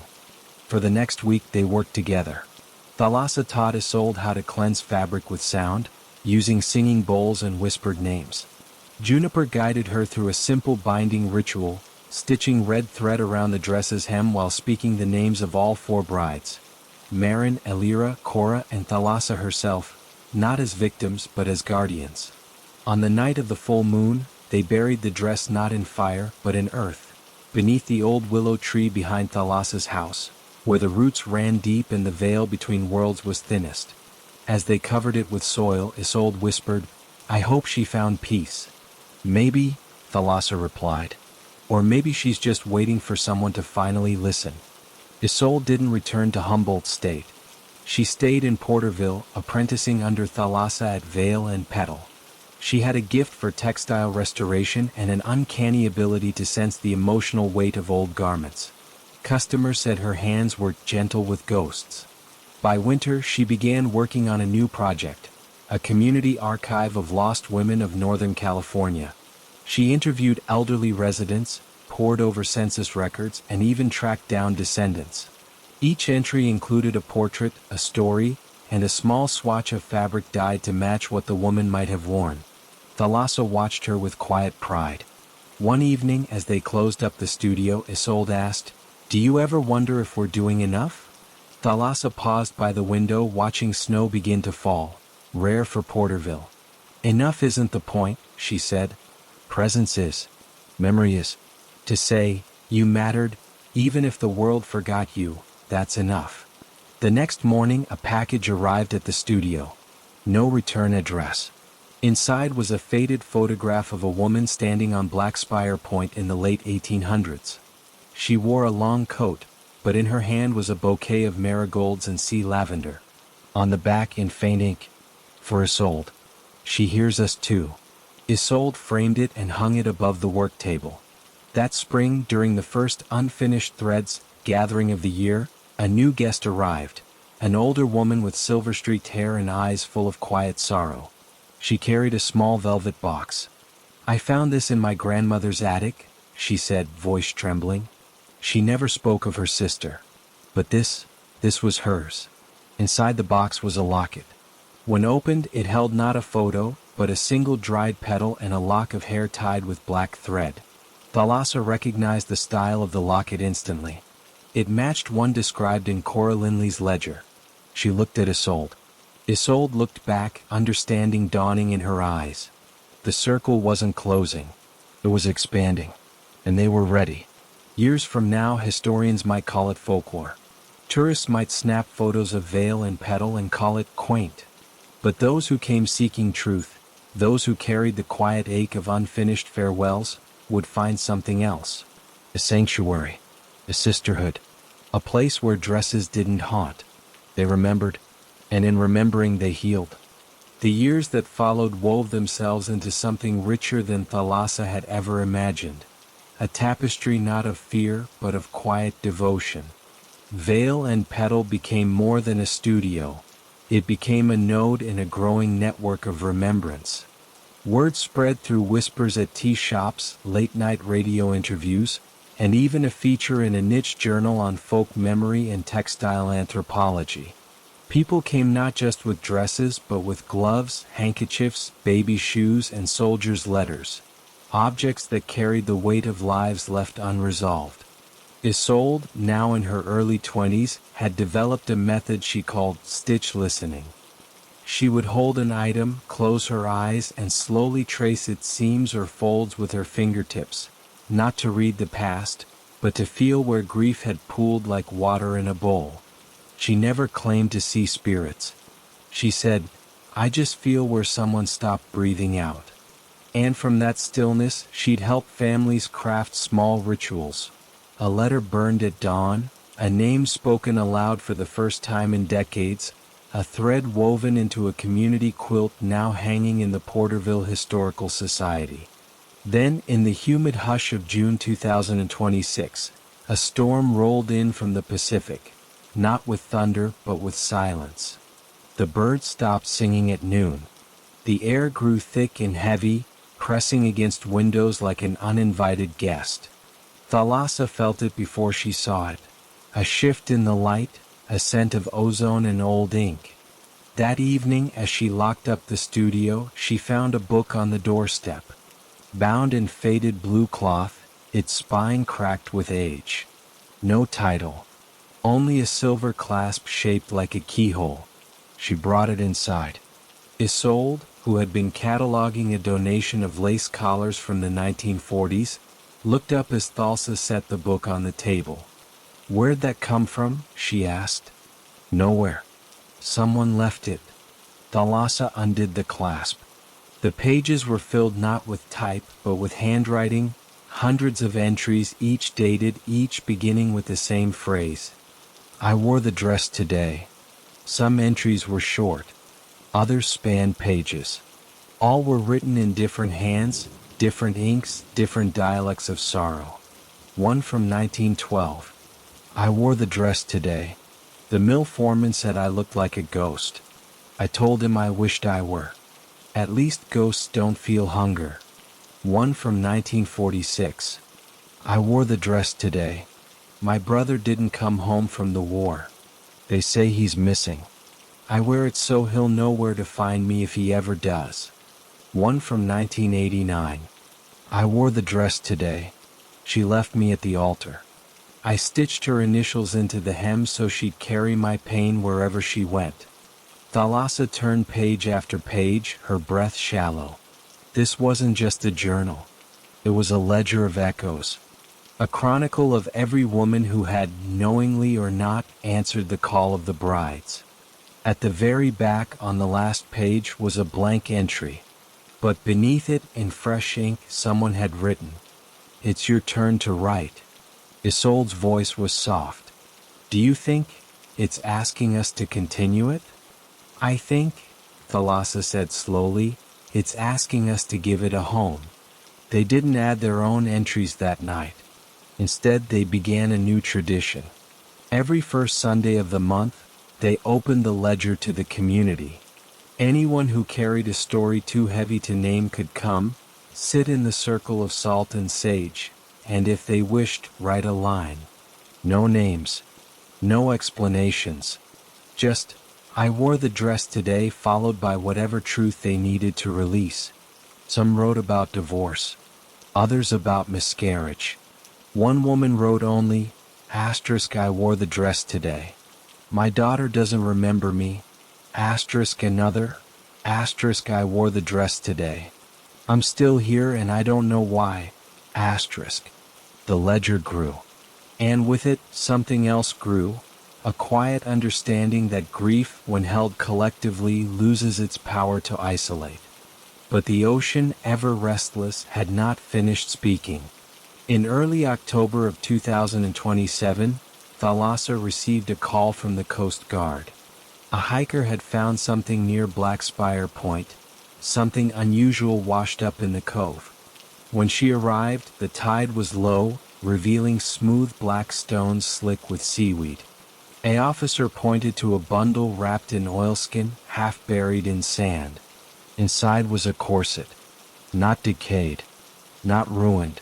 For the next week they worked together. Thalassa taught Isolde how to cleanse fabric with sound, using singing bowls and whispered names. Juniper guided her through a simple binding ritual, stitching red thread around the dress's hem while speaking the names of all 4 brides. Marin, Elira, Cora, and Thalassa herself, not as victims but as guardians. On the night of the full moon, they buried the dress not in fire but in earth, beneath the old willow tree behind Thalassa's house, where the roots ran deep and the veil between worlds was thinnest. As they covered it with soil, Isolde whispered, "I hope she found peace." "Maybe," Thalassa replied. "Or maybe she's just waiting for someone to finally listen." Isolde didn't return to Humboldt State. She stayed in Porterville, apprenticing under Thalassa at Veil and Petal. She had a gift for textile restoration and an uncanny ability to sense the emotional weight of old garments. Customers said her hands were gentle with ghosts. By winter, she began working on a new project, a community archive of lost women of Northern California. She interviewed elderly residents, pored over census records, and even tracked down descendants. Each entry included a portrait, a story, and a small swatch of fabric dyed to match what the woman might have worn. Thalassa watched her with quiet pride. One evening, as they closed up the studio, Isolde asked, "Do you ever wonder if we're doing enough?" Thalassa paused by the window, watching snow begin to fall, rare for Porterville. "Enough isn't the point," she said. "Presence is. Memory is. To say, you mattered, even if the world forgot you, that's enough." The next morning, a package arrived at the studio. No return address. Inside was a faded photograph of a woman standing on Blackspire Point in the late 1800s. She wore a long coat, but in her hand was a bouquet of marigolds and sea lavender. On the back, in faint ink, "For Isolde. She hears us too." Isolde framed it and hung it above the work table. That spring, during the first unfinished threads gathering of the year, a new guest arrived, an older woman with silver-streaked hair and eyes full of quiet sorrow. She carried a small velvet box. "I found this in my grandmother's attic," she said, voice trembling. She never spoke of her sister. But this was hers. Inside the box was a locket. When opened, it held not a photo, but a single dried petal and a lock of hair tied with black thread. Thalassa recognized the style of the locket instantly. It matched one described in Cora Linley's ledger. She looked at Isolde. Isolde looked back, understanding dawning in her eyes. The circle wasn't closing. It was expanding. And they were ready. Years from now, historians might call it folklore. Tourists might snap photos of Veil and Petal and call it quaint. But those who came seeking truth, those who carried the quiet ache of unfinished farewells, would find something else. A sanctuary. A sisterhood. A place where dresses didn't haunt. They remembered, and in remembering they healed. The years that followed wove themselves into something richer than Thalassa had ever imagined. A tapestry not of fear, but of quiet devotion. Veil and Petal became more than a studio. It became a node in a growing network of remembrance. Word spread through whispers at tea shops, late-night radio interviews, and even a feature in a niche journal on folk memory and textile anthropology. People came not just with dresses, but with gloves, handkerchiefs, baby shoes, and soldiers' letters. Objects that carried the weight of lives left unresolved. Isolde, now in her early 20s, had developed a method she called stitch listening. She would hold an item, close her eyes, and slowly trace its seams or folds with her fingertips, not to read the past, but to feel where grief had pooled like water in a bowl. She never claimed to see spirits. She said, "I just feel where someone stopped breathing out." And from that stillness, she'd help families craft small rituals. A letter burned at dawn, a name spoken aloud for the first time in decades, a thread woven into a community quilt now hanging in the Porterville Historical Society. Then, in the humid hush of June 2026, a storm rolled in from the Pacific, not with thunder but with silence. The birds stopped singing at noon. The air grew thick and heavy, pressing against windows like an uninvited guest. Thalassa felt it before she saw it. A shift in the light, a scent of ozone and old ink. That evening, as she locked up the studio, she found a book on the doorstep. Bound in faded blue cloth, its spine cracked with age. No title. Only a silver clasp shaped like a keyhole. She brought it inside. Isolde, who had been cataloging a donation of lace collars from the 1940s, looked up as Thalsa set the book on the table. "Where'd that come from?" she asked. "Nowhere. Someone left it." Thalassa undid the clasp. The pages were filled not with type, but with handwriting, hundreds of entries, each dated, each beginning with the same phrase. "I wore the dress today." Some entries were short. Others spanned pages. All were written in different hands, different inks, different dialects of sorrow. One from 1912. "I wore the dress today. The mill foreman said I looked like a ghost. I told him I wished I were. At least ghosts don't feel hunger." One from 1946. "I wore the dress today. My brother didn't come home from the war. They say he's missing. I wear it so he'll know where to find me if he ever does." One from 1989. "I wore the dress today. She left me at the altar. I stitched her initials into the hem so she'd carry my pain wherever she went." Thalassa turned page after page, her breath shallow. This wasn't just a journal. It was a ledger of echoes. A chronicle of every woman who had, knowingly or not, answered the call of the brides. At the very back on the last page was a blank entry. But beneath it, in fresh ink, someone had written, "It's your turn to write." Isolde's voice was soft. "Do you think it's asking us to continue it?" "I think," Thalassa said slowly, "it's asking us to give it a home." They didn't add their own entries that night. Instead, they began a new tradition. Every first Sunday of the month, they opened the ledger to the community. Anyone who carried a story too heavy to name could come, sit in the circle of salt and sage, and if they wished, write a line. No names. No explanations. Just, "I wore the dress today," followed by whatever truth they needed to release. Some wrote about divorce. Others about miscarriage. One woman wrote only, "I wore the dress today. My daughter doesn't remember me." Another, "I wore the dress today. I'm still here and I don't know why." The ledger grew. And with it, something else grew, a quiet understanding that grief, when held collectively, loses its power to isolate. But the ocean, ever restless, had not finished speaking. In early October of 2027, Thalassa received a call from the Coast Guard. A hiker had found something near Black Spire Point, something unusual washed up in the cove. When she arrived, the tide was low, revealing smooth black stones slick with seaweed. An officer pointed to a bundle wrapped in oilskin, half buried in sand. Inside was a corset. Not decayed. Not ruined.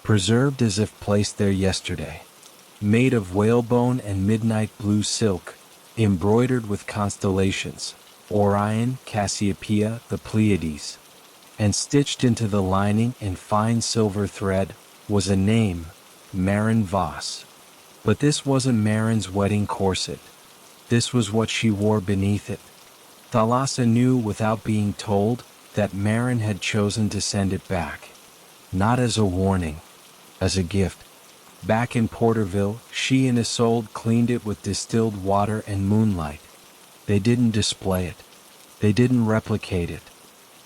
Preserved as if placed there yesterday. Made of whalebone and midnight blue silk, embroidered with constellations, Orion, Cassiopeia, the Pleiades. And stitched into the lining in fine silver thread was a name, Maren Voss. But this wasn't Maren's wedding corset. This was what she wore beneath it. Thalassa knew without being told that Maren had chosen to send it back. Not as a warning, as a gift. Back in Porterville, she and Isolde cleaned it with distilled water and moonlight. They didn't display it. They didn't replicate it.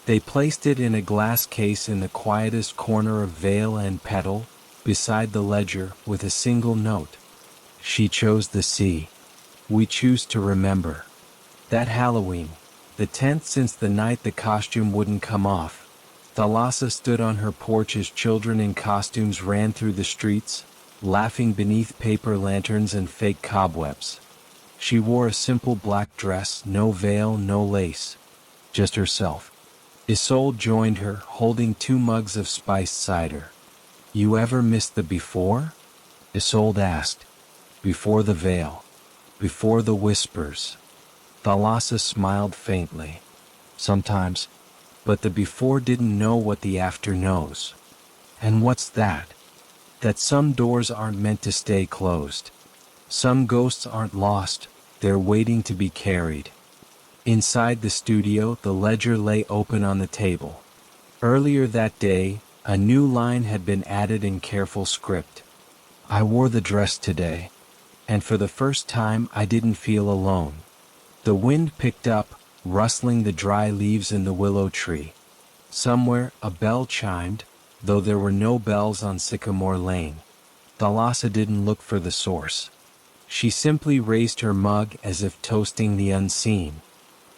They placed it in a glass case in the quietest corner of Vale and Petal, beside the ledger, with a single note. She chose the sea. We choose to remember. That Halloween, the 10th since the night the costume wouldn't come off, Thalassa stood on her porch as children in costumes ran through the streets, laughing beneath paper lanterns and fake cobwebs. She wore a simple black dress, no veil, no lace. Just herself. Isolde joined her, holding 2 mugs of spiced cider. "You ever missed the before?" Isolde asked. "Before the veil. Before the whispers." Thalassa smiled faintly. Sometimes. But the before didn't know what the after knows. And what's that? That some doors aren't meant to stay closed. Some ghosts aren't lost, they're waiting to be carried. Inside the studio, the ledger lay open on the table. Earlier that day, a new line had been added in careful script. I wore the dress today. And for the first time I didn't feel alone. The wind picked up, rustling the dry leaves in the willow tree. Somewhere a bell chimed, though there were no bells on Sycamore Lane. Thalassa didn't look for the source. She simply raised her mug as if toasting the unseen.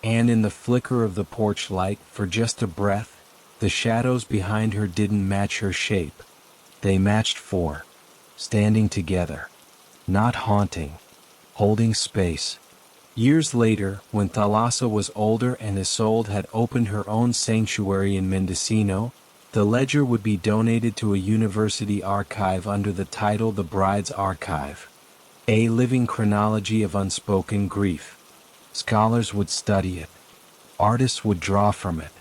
And in the flicker of the porch light, for just a breath, the shadows behind her didn't match her shape. They matched four. Standing together. Not haunting. Holding space. Years later, when Thalassa was older and Isolde had opened her own sanctuary in Mendocino, the ledger would be donated to a university archive under the title The Bride's Archive. A living chronology of unspoken grief. Scholars would study it. Artists would draw from it.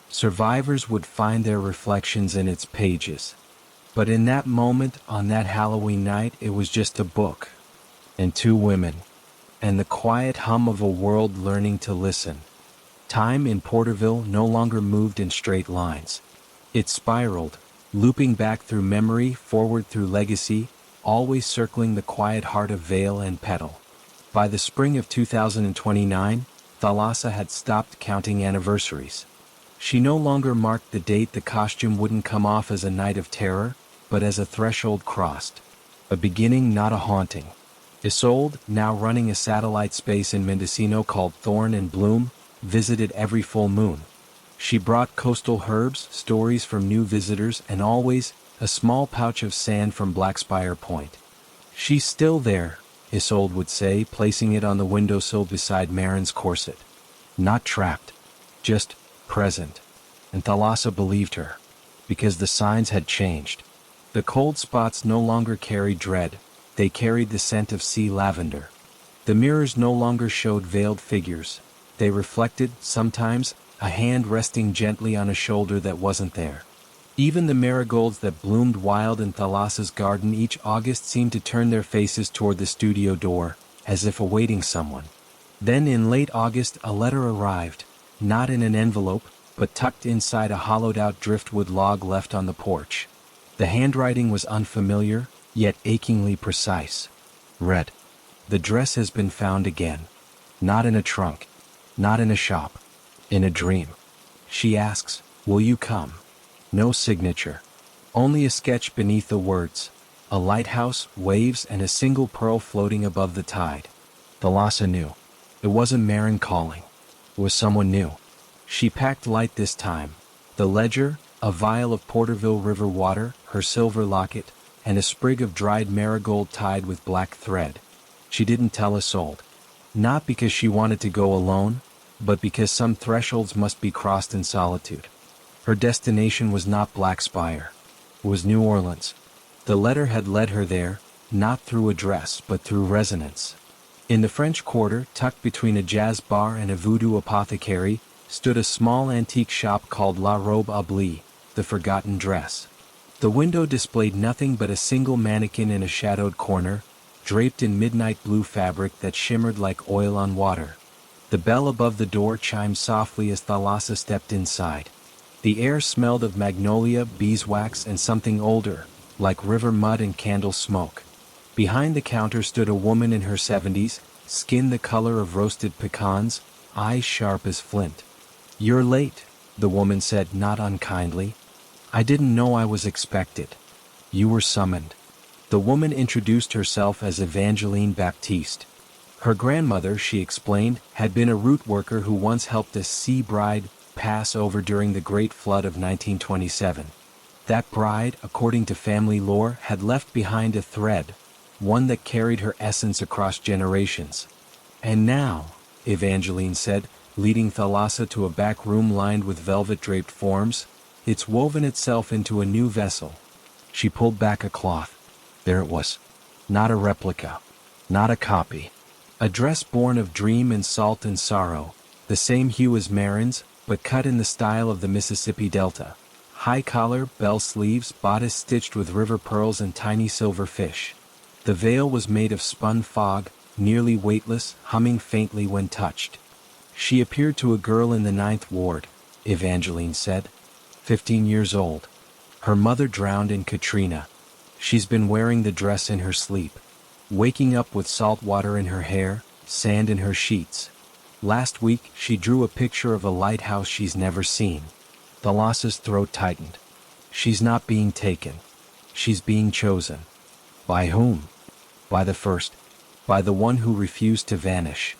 Survivors would find their reflections in its pages. But in that moment, on that Halloween night, it was just a book. And two women. And the quiet hum of a world learning to listen. Time in Porterville no longer moved in straight lines. It spiraled, looping back through memory, forward through legacy, always circling the quiet heart of Vale and Petal. By the spring of 2029, Thalassa had stopped counting anniversaries. She no longer marked the date the costume wouldn't come off as a night of terror, but as a threshold crossed. A beginning, not a haunting. Isolde, now running a satellite space in Mendocino called Thorn and Bloom, visited every full moon. She brought coastal herbs, stories from new visitors, and always a small pouch of sand from Blackspire Point. She's still there, Isolde would say, placing it on the windowsill beside Marin's corset. Not trapped. Just present. And Thalassa believed her. Because the signs had changed. The cold spots no longer carried dread. They carried the scent of sea lavender. The mirrors no longer showed veiled figures. They reflected, sometimes, a hand resting gently on a shoulder that wasn't there. Even the marigolds that bloomed wild in Thalassa's garden each August seemed to turn their faces toward the studio door, as if awaiting someone. Then in late August a letter arrived, not in an envelope, but tucked inside a hollowed-out driftwood log left on the porch. The handwriting was unfamiliar, yet achingly precise. Read. The dress has been found again. Not in a trunk. Not in a shop. In a dream. She asks, will you come? No signature. Only a sketch beneath the words. A lighthouse, waves, and a single pearl floating above the tide. Thalassa knew. It wasn't Marin calling. It was someone new. She packed light this time. The ledger, a vial of Porterville River water, her silver locket, and a sprig of dried marigold tied with black thread. She didn't tell Isolde. Not because she wanted to go alone, but because some thresholds must be crossed in solitude. Her destination was not Blackspire. It was New Orleans. The letter had led her there, not through address, but through resonance. In the French Quarter, tucked between a jazz bar and a voodoo apothecary, stood a small antique shop called La Robe Oublie, the forgotten dress. The window displayed nothing but a single mannequin in a shadowed corner, draped in midnight blue fabric that shimmered like oil on water. The bell above the door chimed softly as Thalassa stepped inside. The air smelled of magnolia, beeswax, and something older, like river mud and candle smoke. Behind the counter stood a woman in her 70s, skin the color of roasted pecans, eyes sharp as flint. You're late, the woman said, not unkindly. I didn't know I was expected. You were summoned. The woman introduced herself as Evangeline Baptiste. Her grandmother, she explained, had been a root worker who once helped a sea bride pass over during the Great Flood of 1927. That bride, according to family lore, had left behind a thread, one that carried her essence across generations. And now, Evangeline said, leading Thalassa to a back room lined with velvet-draped forms, it's woven itself into a new vessel. She pulled back a cloth. There it was. Not a replica. Not a copy. A dress born of dream and salt and sorrow, the same hue as Marin's, but cut in the style of the Mississippi Delta. High collar, bell sleeves, bodice stitched with river pearls and tiny silver fish. The veil was made of spun fog, nearly weightless, humming faintly when touched. She appeared to a girl in the 9th Ward, Evangeline said. 15 years old. Her mother drowned in Katrina. She's been wearing the dress in her sleep. Waking up with salt water in her hair, sand in her sheets. Last week, she drew a picture of a lighthouse she's never seen. Thalassa's throat tightened. She's not being taken. She's being chosen. By whom? By the first. By the one who refused to vanish.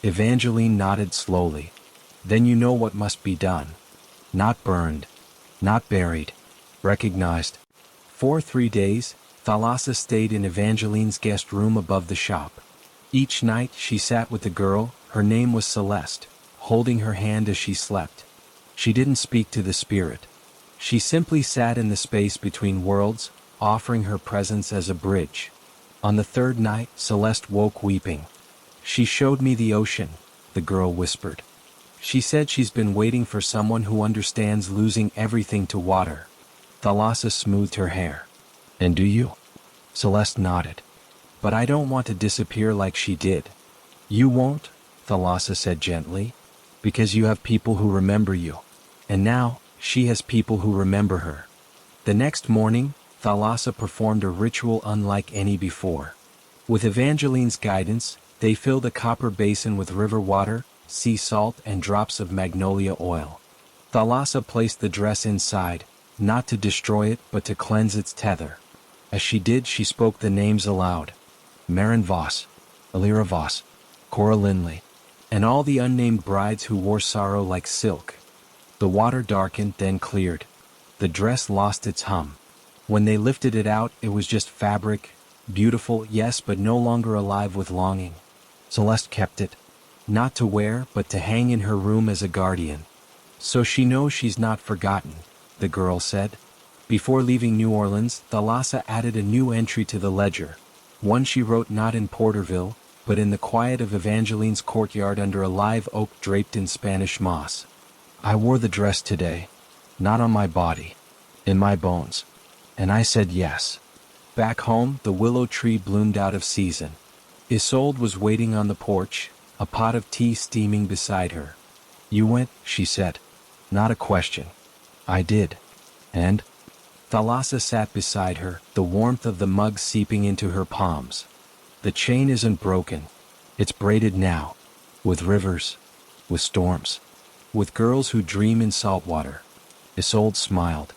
Evangeline nodded slowly. Then you know what must be done. Not burned. Not buried. Recognized. For 3 days, Thalassa stayed in Evangeline's guest room above the shop. Each night she sat with the girl, her name was Celeste, holding her hand as she slept. She didn't speak to the spirit. She simply sat in the space between worlds, offering her presence as a bridge. On the 3rd night, Celeste woke weeping. She showed me the ocean, the girl whispered. She said she's been waiting for someone who understands losing everything to water. Thalassa smoothed her hair. And do you? Celeste nodded. But I don't want to disappear like she did. You won't, Thalassa said gently, because you have people who remember you. And now, she has people who remember her. The next morning, Thalassa performed a ritual unlike any before. With Evangeline's guidance, they filled a copper basin with river water, sea salt, and drops of magnolia oil. Thalassa placed the dress inside, not to destroy it but to cleanse its tether. As she did, she spoke the names aloud. Marin Voss, Alira Voss, Cora Lindley, and all the unnamed brides who wore sorrow like silk. The water darkened, then cleared. The dress lost its hum. When they lifted it out, it was just fabric, beautiful, yes, but no longer alive with longing. Celeste kept it, not to wear, but to hang in her room as a guardian. So she knows she's not forgotten, the girl said. Before leaving New Orleans, Thalassa added a new entry to the ledger. One she wrote not in Porterville, but in the quiet of Evangeline's courtyard under a live oak draped in Spanish moss. I wore the dress today, not on my body, in my bones. And I said yes. Back home, the willow tree bloomed out of season. Isolde was waiting on the porch, a pot of tea steaming beside her. You went, she said. Not a question. I did. And? Thalassa sat beside her, the warmth of the mug seeping into her palms. The chain isn't broken. It's braided now. With rivers. With storms. With girls who dream in salt water. Isolde smiled.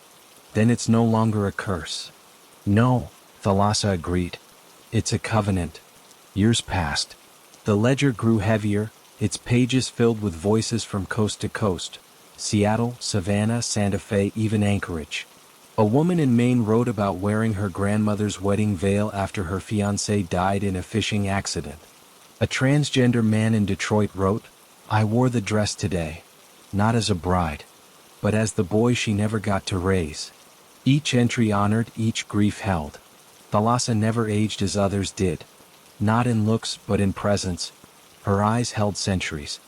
Then it's no longer a curse. No, Thalassa agreed. It's a covenant. Years passed. The ledger grew heavier, its pages filled with voices from coast to coast. Seattle, Savannah, Santa Fe, even Anchorage. A woman in Maine wrote about wearing her grandmother's wedding veil after her fiancé died in a fishing accident. A transgender man in Detroit wrote, I wore the dress today, not as a bride, but as the boy she never got to raise. Each entry honored, each grief held. Thalassa never aged as others did. Not in looks, but in presence. Her eyes held centuries.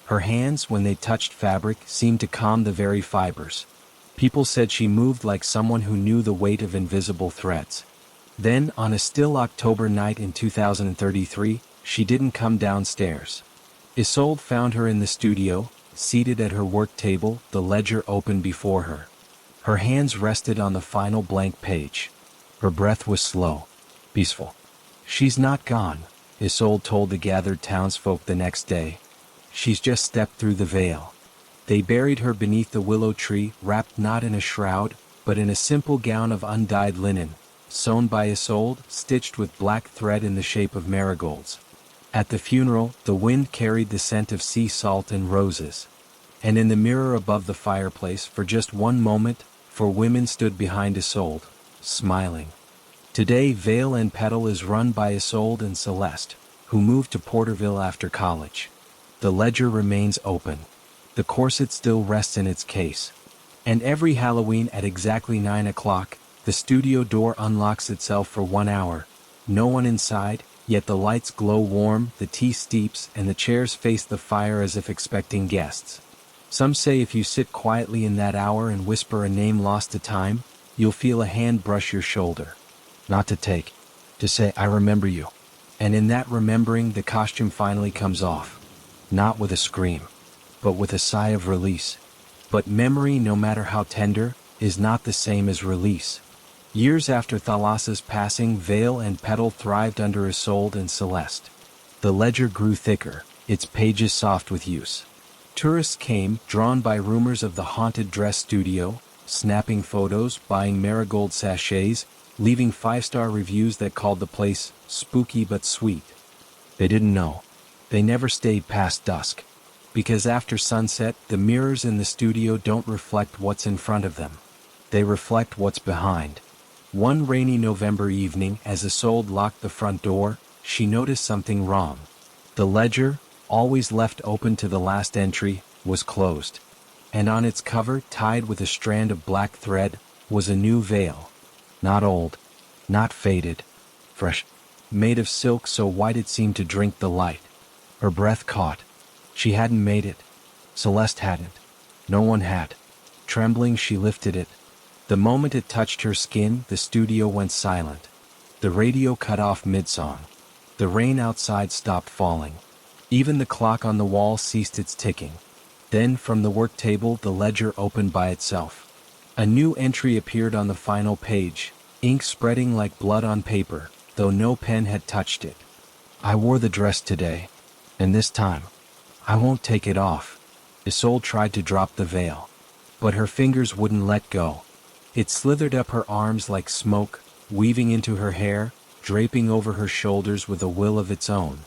Her hands, when they touched fabric, seemed to calm the very fibers. People said she moved like someone who knew the weight of invisible threads. Then, on a still October night in 2033, she didn't come downstairs. Isolde found her in the studio, seated at her work table, the ledger open before her. Her hands rested on the final blank page. Her breath was slow, peaceful. She's not gone, Isolde told the gathered townsfolk the next day. She's just stepped through the veil. They buried her beneath the willow tree, wrapped not in a shroud, but in a simple gown of undyed linen, sewn by Isolde, stitched with black thread in the shape of marigolds. At the funeral, the wind carried the scent of sea salt and roses. And in the mirror above the fireplace, for just one moment, 4 women stood behind Isolde, smiling. Today, Veil and Petal is run by Isolde and Celeste, who moved to Porterville after college. The ledger remains open. The corset still rests in its case. And every Halloween at exactly 9 o'clock, the studio door unlocks itself for 1 hour. No one inside, Yet the lights glow warm, the tea steeps, and the chairs face the fire as if expecting guests. Some say if you sit quietly in that hour and whisper a name lost to time, you'll feel a hand brush your shoulder. Not to take, to say, I remember you. And in that remembering, the costume finally comes off. Not with a scream, but with a sigh of release. But memory, no matter how tender, is not the same as release. Years after Thalassa's passing, Veil and Petal thrived under Isolde and Celeste. The ledger grew thicker, its pages soft with use. Tourists came, drawn by rumors of the haunted dress studio, snapping photos, buying marigold sachets, leaving 5-star reviews that called the place spooky but sweet. They didn't know. They never stayed past dusk. Because after sunset, the mirrors in the studio don't reflect what's in front of them. They reflect what's behind. One rainy November evening, as Isolde locked the front door, she noticed something wrong. The ledger, always left open to the last entry, was closed. And on its cover, tied with a strand of black thread, was a new veil. Not old, not faded, fresh, made of silk so white it seemed to drink the light. Her breath caught. She hadn't made it. Celeste hadn't. No one had. Trembling, she lifted it. The moment it touched her skin, the studio went silent. The radio cut off mid-song. The rain outside stopped falling. Even the clock on the wall ceased its ticking. Then, from the work table, the ledger opened by itself. A new entry appeared on the final page, ink spreading like blood on paper, though no pen had touched it. I wore the dress today, and this time, I won't take it off. Isolde tried to drop the veil, but her fingers wouldn't let go. It slithered up her arms like smoke, weaving into her hair, draping over her shoulders with a will of its own.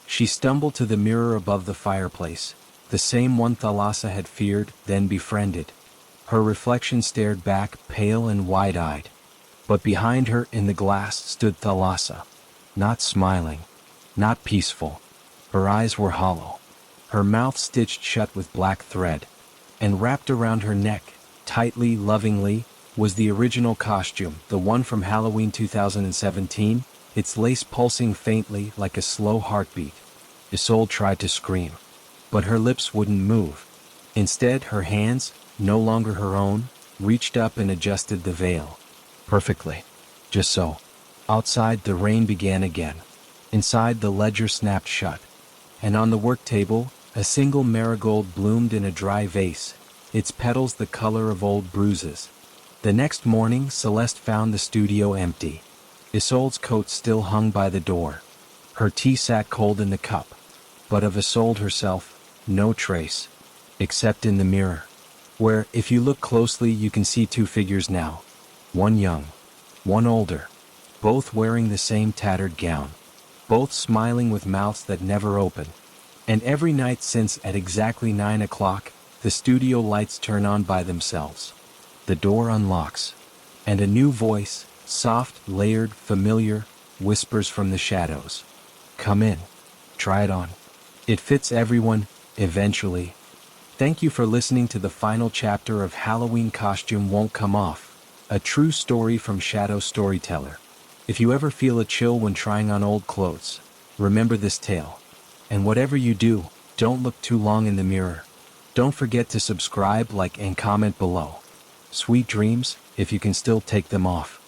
She stumbled to the mirror above the fireplace, the same one Thalassa had feared, then befriended. Her reflection stared back, pale and wide-eyed. But behind her, in the glass, stood Thalassa. Not smiling, not peaceful. Her eyes were hollow. Her mouth stitched shut with black thread. And wrapped around her neck, tightly, lovingly, was the original costume, the one from Halloween 2017, its lace pulsing faintly like a slow heartbeat. Isolde tried to scream, but her lips wouldn't move. Instead, her hands, no longer her own, reached up and adjusted the veil. Perfectly. Just so. Outside, the rain began again. Inside, the ledger snapped shut. And on the work table, a single marigold bloomed in a dry vase, its petals the color of old bruises. The next morning, Celeste found the studio empty. Isolde's coat still hung by the door. Her tea sat cold in the cup. But of Isolde herself, no trace. Except in the mirror, where, if you look closely, you can see two figures now. One young, one older, both wearing the same tattered gown. Both smiling with mouths that never open. And every night since, at exactly 9 o'clock, the studio lights turn on by themselves. The door unlocks. And a new voice, soft, layered, familiar, whispers from the shadows. Come in. Try it on. It fits everyone, eventually. Thank you for listening to the final chapter of Halloween Costume Won't Come Off, a true story from Shadow Storyteller. If you ever feel a chill when trying on old clothes, remember this tale. And whatever you do, don't look too long in the mirror. Don't forget to subscribe, like, and comment below. Sweet dreams, if you can still take them off.